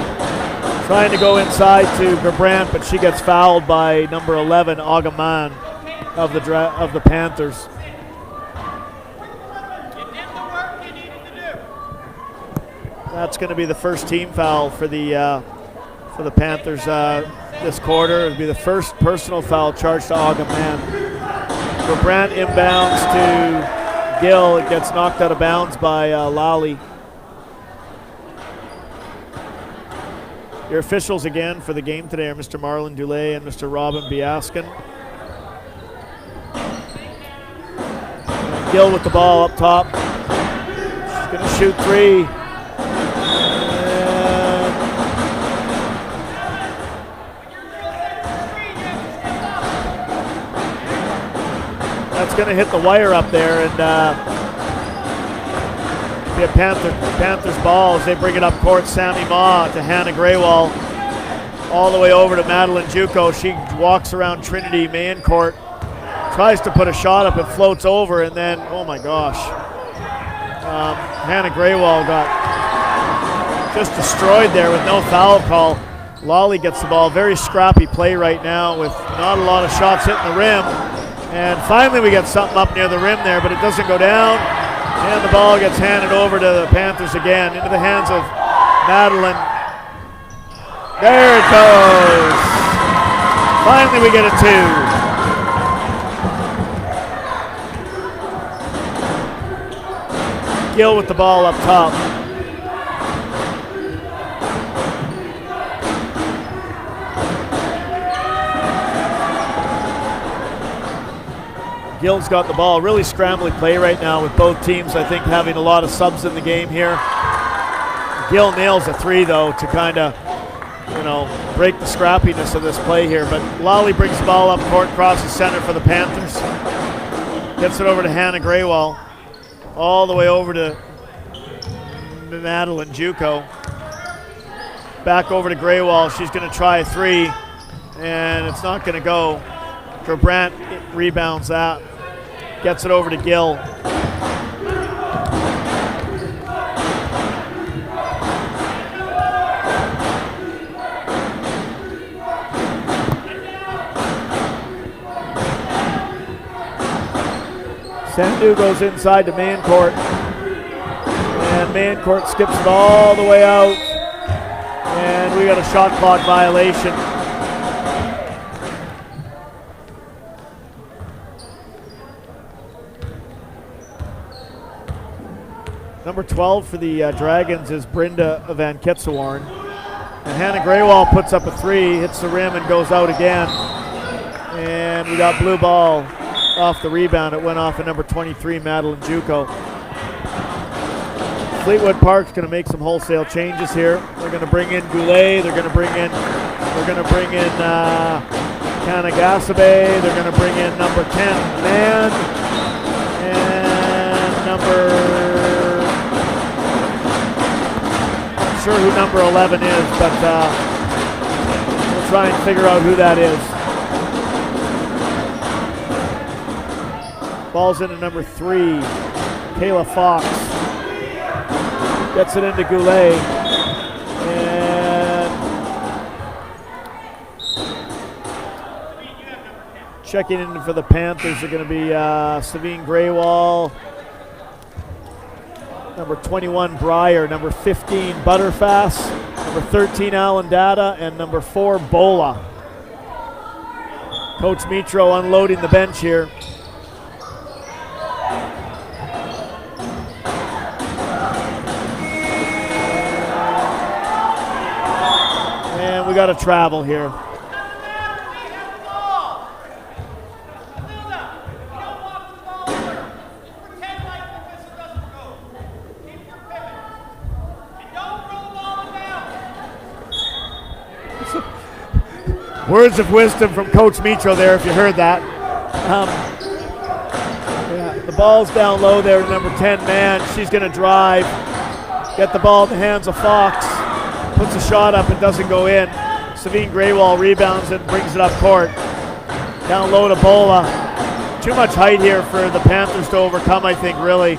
Trying to go inside to Gerbrandt, but she gets fouled by number 11, Agaman of the Panthers. That's going to be the first team foul for the Panthers this quarter. It'll be the first personal foul charged to Agaman. Gerbrandt inbounds to Gill. It gets knocked out of bounds by Lally. Your officials again for the game today are Mr. Marlon Dulay and Mr. Robin Biaskin. And Gill with the ball up top. She's going to shoot 3. That's going to hit the wire up there, and be a Panthers ball as they bring it up court. Sammy Ma to Hannah Graywall, all the way over to Madeline Juco. She walks around Trinity main court, tries to put a shot up, it floats over, and then, oh my gosh, Hannah Graywall got just destroyed there with no foul call. Lally gets the ball. Very scrappy play right now with not a lot of shots hitting the rim. And finally we get something up near the rim there, but it doesn't go down. And the ball gets handed over to the Panthers again, into the hands of Madeline. There it goes. Finally we get a 2. Gill with the ball up top. Gill's got the ball. Really scrambly play right now with both teams, I think, having a lot of subs in the game here. Gill nails a 3, though, to kind of, break the scrappiness of this play here. But Lally brings the ball up court, crosses center for the Panthers. Gets it over to Hannah Graywall. All the way over to Madeline Juco. Back over to Graywall. She's going to try a 3, and it's not going to go. Gerbrandt rebounds that. Gets it over to Gill. Sandu goes inside to main court. And main court skips it all the way out. And we got a shot clock violation. Number 12 for the Dragons is Brenda Van Kitsawarn. And Hannah Graywall puts up a 3, hits the rim and goes out again. And we got blue ball off the rebound. It went off at number 23, Madeline Juco. Fleetwood Park's going to make some wholesale changes here. They're going to bring in Goulet. They're going to bring in Kanagasabe. They're going to bring in number 10, Man, and number. Sure who number 11 is, but we'll try and figure out who that is. Ball's into number 3, Kayla Fox. Gets it into Goulet. And checking in for the Panthers are going to be Savine Graywall, number 21, Breyer, number 15, Butterfass, number 13, Alan Data, and number 4, Bola. Coach Mitro unloading the bench here. And we got a travel here. Words of wisdom from Coach Mitro there, if you heard that. The ball's down low there, number 10, Man. She's going to drive get the ball in the hands of Fox. Puts a shot up and doesn't go in. Savine Graywall rebounds and brings it up court. Down low to Bola. Too much height here for the Panthers to overcome, I think, really.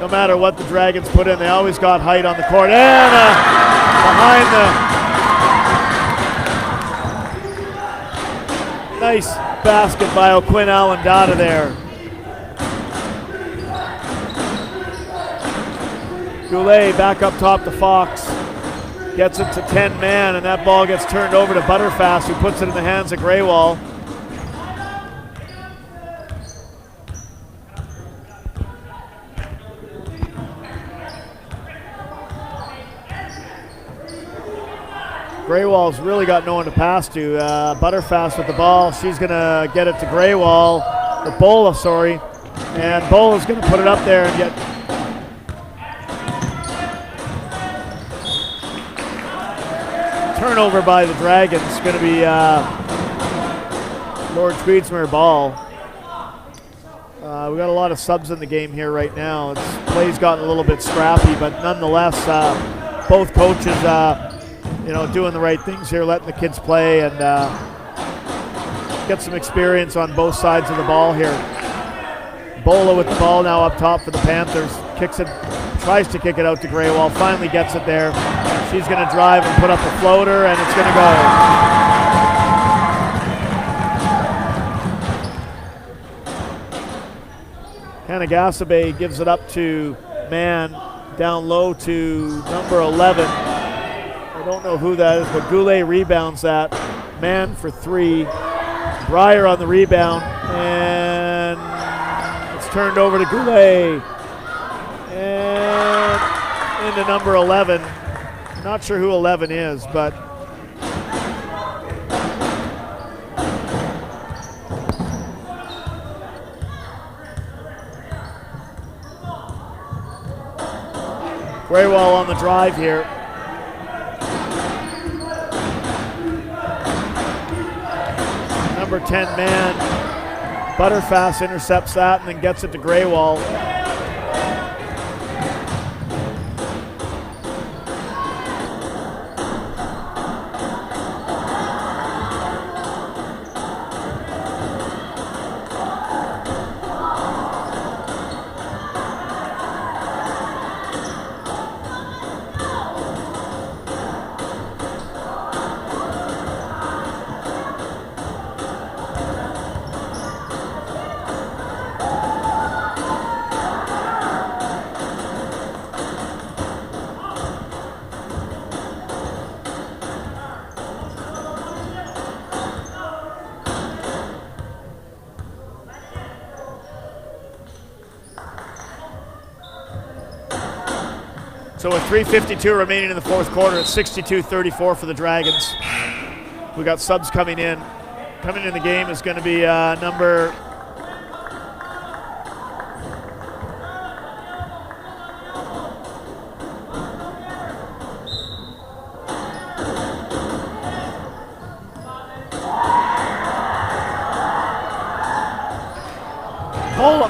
No matter what the Dragons put in, they always got height on the court. And behind the nice basket by O'Quinn Allendata there. Goulet back up top to Fox. Gets it to 10-man, and that ball gets turned over to Butterfast, who puts it in the hands of Graywall. Graywall's really got no one to pass to. Butterfast with the ball. She's going to get it to Graywall, or Bola, sorry. And Bola's going to put it up there and get... Turnover by the Dragons. Going to be Lord Tweedsmuir ball. We got a lot of subs in the game here right now. Play's gotten a little bit scrappy, but nonetheless, both coaches, doing the right things here, letting the kids play and get some experience on both sides of the ball here. Bola with the ball now up top for the Panthers. Kicks it, tries to kick it out to Graywall, finally gets it there. She's going to drive and put up a floater, and it's going to go. Kanagasabe gives it up to Mann, down low to number 11. I don't know who that is, but Goulet rebounds that. Mann for 3. Breyer on the rebound, and it's turned over to Goulet. And into number 11. Not sure who 11 is, but Graywall on the drive here. Number 10 man, Butterfast intercepts that and then gets it to Graywall. So with 3:52 remaining in the fourth quarter, it's 62-34 for the Dragons. We got subs coming in. Coming in the game is going to be number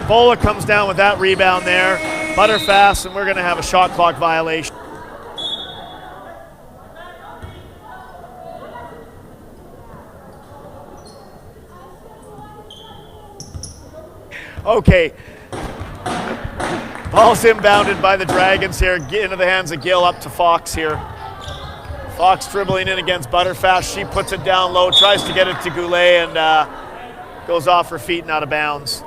Bola comes down with that rebound there. Butterfast, and we're going to have a shot clock violation. Okay. Ball's inbounded by the Dragons here. Get into the hands of Gill, up to Fox here. Fox dribbling in against Butterfast. She puts it down low, tries to get it to Goulet, and goes off her feet and out of bounds.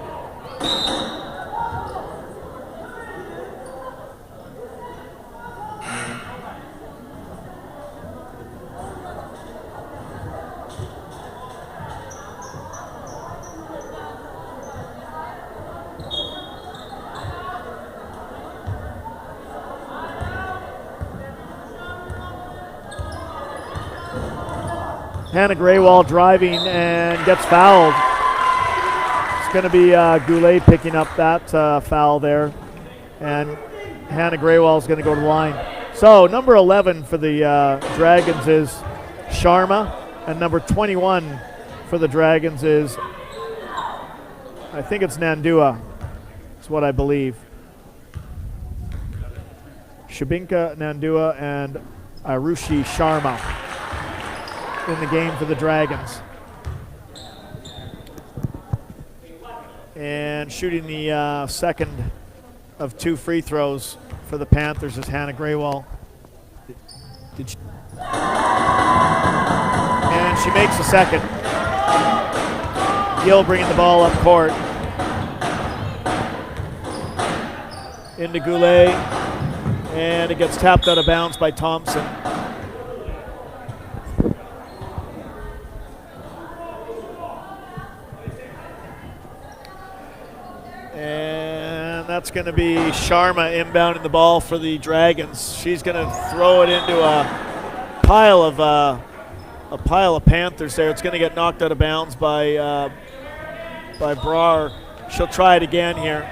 Hannah Graywall driving and gets fouled. It's going to be Goulet picking up that foul there. And Hannah Graywall is going to go to the line. So number 11 for the Dragons is Sharma. And number 21 for the Dragons is, I think it's Nandua. That's what I believe. Shabinka Nandua and Arushi Sharma in the game for the Dragons. And shooting the second of 2 free throws for the Panthers is Hannah Graywall. And she makes the second. Gill bringing the ball up court. Into Goulet. And it gets tapped out of bounds by Thompson. And that's going to be Sharma inbounding the ball for the Dragons. She's going to throw it into a pile of Panthers there. It's going to get knocked out of bounds by Brar. She'll try it again here.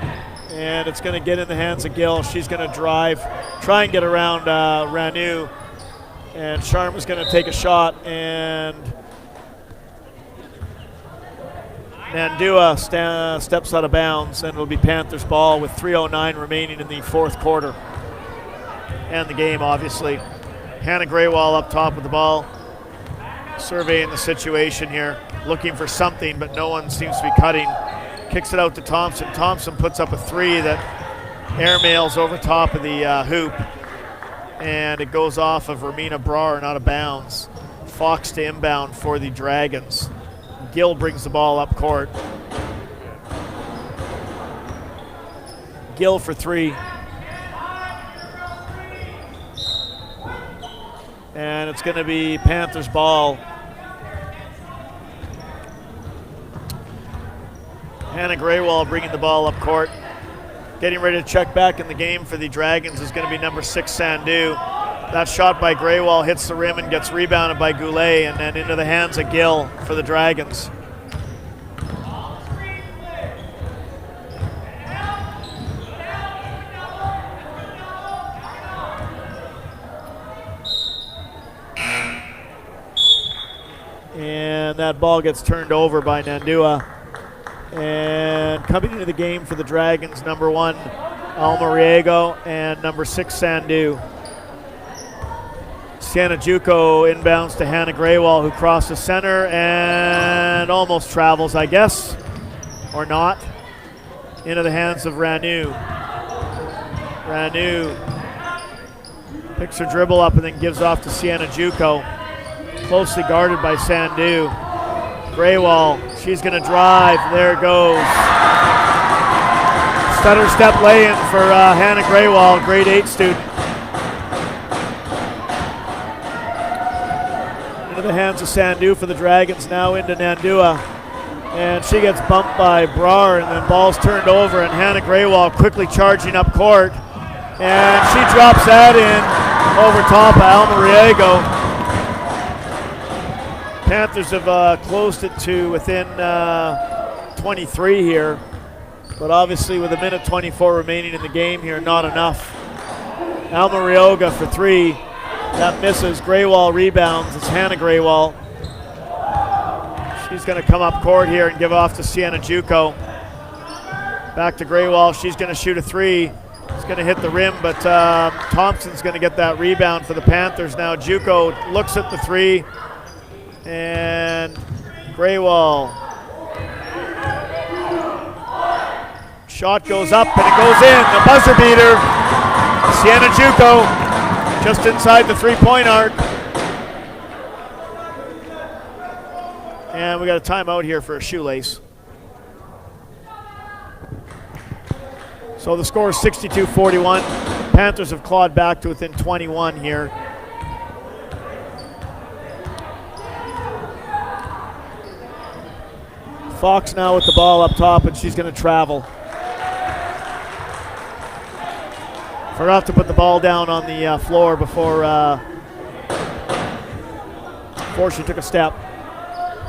And it's going to get in the hands of Gill. She's going to drive, try and get around Ranu. And Sharma's going to take a shot. And Nandua steps out of bounds, and it'll be Panthers ball with 3:09 remaining in the fourth quarter. And the game, obviously. Hannah Graywall up top with the ball, surveying the situation here, looking for something, but no one seems to be cutting. Kicks it out to Thompson. Thompson puts up a 3 that airmails over top of the hoop, and it goes off of Romina Brar and out of bounds. Fox to inbound for the Dragons. Gill brings the ball up court. Gill for 3. And it's going to be Panthers ball. Hannah Graywall bringing the ball up court. Getting ready to check back in the game for the Dragons is going to be number 6, Sandu. That shot by Graywall hits the rim and gets rebounded by Goulet, and then into the hands of Gill for the Dragons. And that ball gets turned over by Nandua. And coming into the game for the Dragons, number 1, Alma Riego, and number 6, Sandu. Sienna Juco inbounds to Hannah Graywall, who crosses center and almost travels, I guess, or not, into the hands of Ranu. Ranu picks her dribble up and then gives off to Sienna Juco. Closely guarded by Sandu. Graywall, she's going to drive. There it goes. Stutter step lay-in for Hannah Graywall, grade 8 student. Into the hands of Sandu for the Dragons, now into Nandua. And she gets bumped by Brar, and then ball's turned over, and Hannah Graywall quickly charging up court. And she drops that in over top of Alma Riego. Panthers have closed it to within 23 here, but obviously with 1:24 remaining in the game here, not enough. Alma Rioga for 3, that misses. Graywall rebounds. It's Hannah Graywall. She's going to come up court here and give off to Sienna Juco. Back to Graywall. She's going to shoot a 3. It's going to hit the rim, but Thompson's going to get that rebound for the Panthers. Now Juco looks at the 3. And Graywall. Shot goes up and it goes in. The buzzer beater. Sienna Juco just inside the 3-point arc. And we got a timeout here for a shoelace. So the score is 62-41. Panthers have clawed back to within 21 here. Fox now with the ball up top, and she's going to travel. Forgot to put the ball down on the floor before she took a step.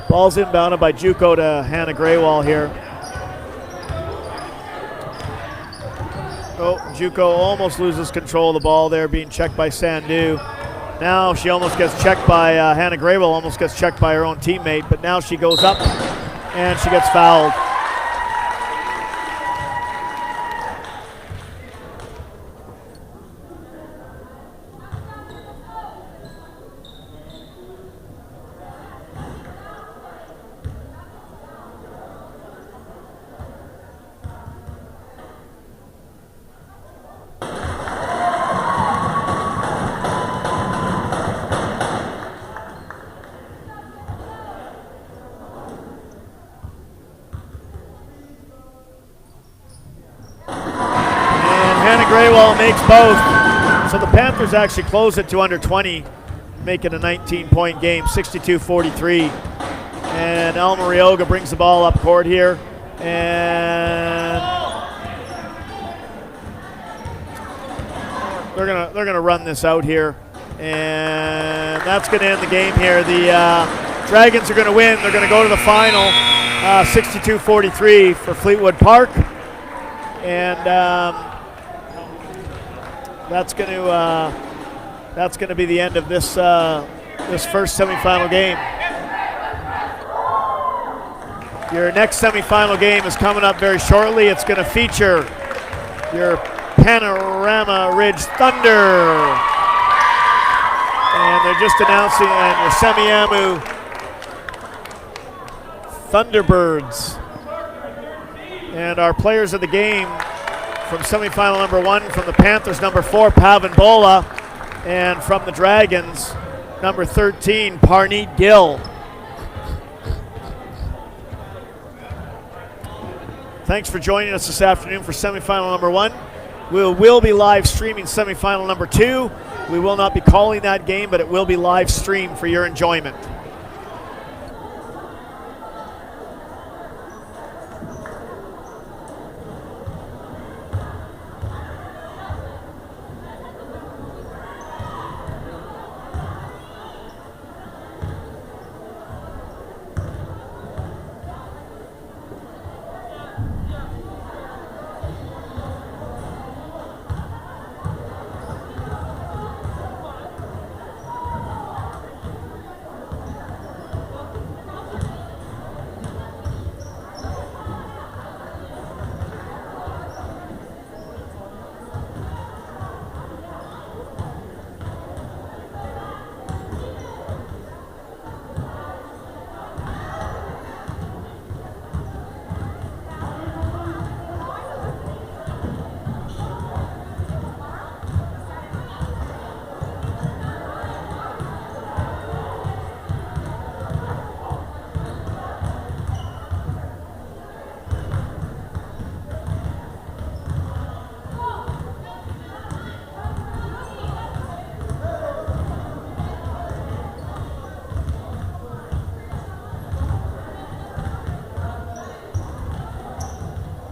Ball's inbounded by Juco to Hannah Graywall here. Oh, Juco almost loses control of the ball there, being checked by Sandu. Now she almost gets checked by Hannah Graywall, almost gets checked by her own teammate, but now she goes up and she gets fouled. makes both. So the Panthers actually close it to under 20, make it a 19-point game, 62-43. And El Marioga brings the ball up court here. And they're gonna run this out here. And that's gonna end the game here. The Dragons are gonna win. They're gonna go to the final, 62-43 for Fleetwood Park. And that's gonna be the end of this first semifinal game. Your next semifinal game is coming up very shortly. It's going to feature your Panorama Ridge Thunder, and they're just announcing, and your Semiahmoo Thunderbirds. And our players of the game from semifinal number 1, from the Panthers, number 4, Pavan Bola, and from the Dragons, number 13, Parneet Gill. Thanks for joining us this afternoon for semifinal number 1. We will be live streaming semifinal number 2. We will not be calling that game, but it will be live streamed for your enjoyment.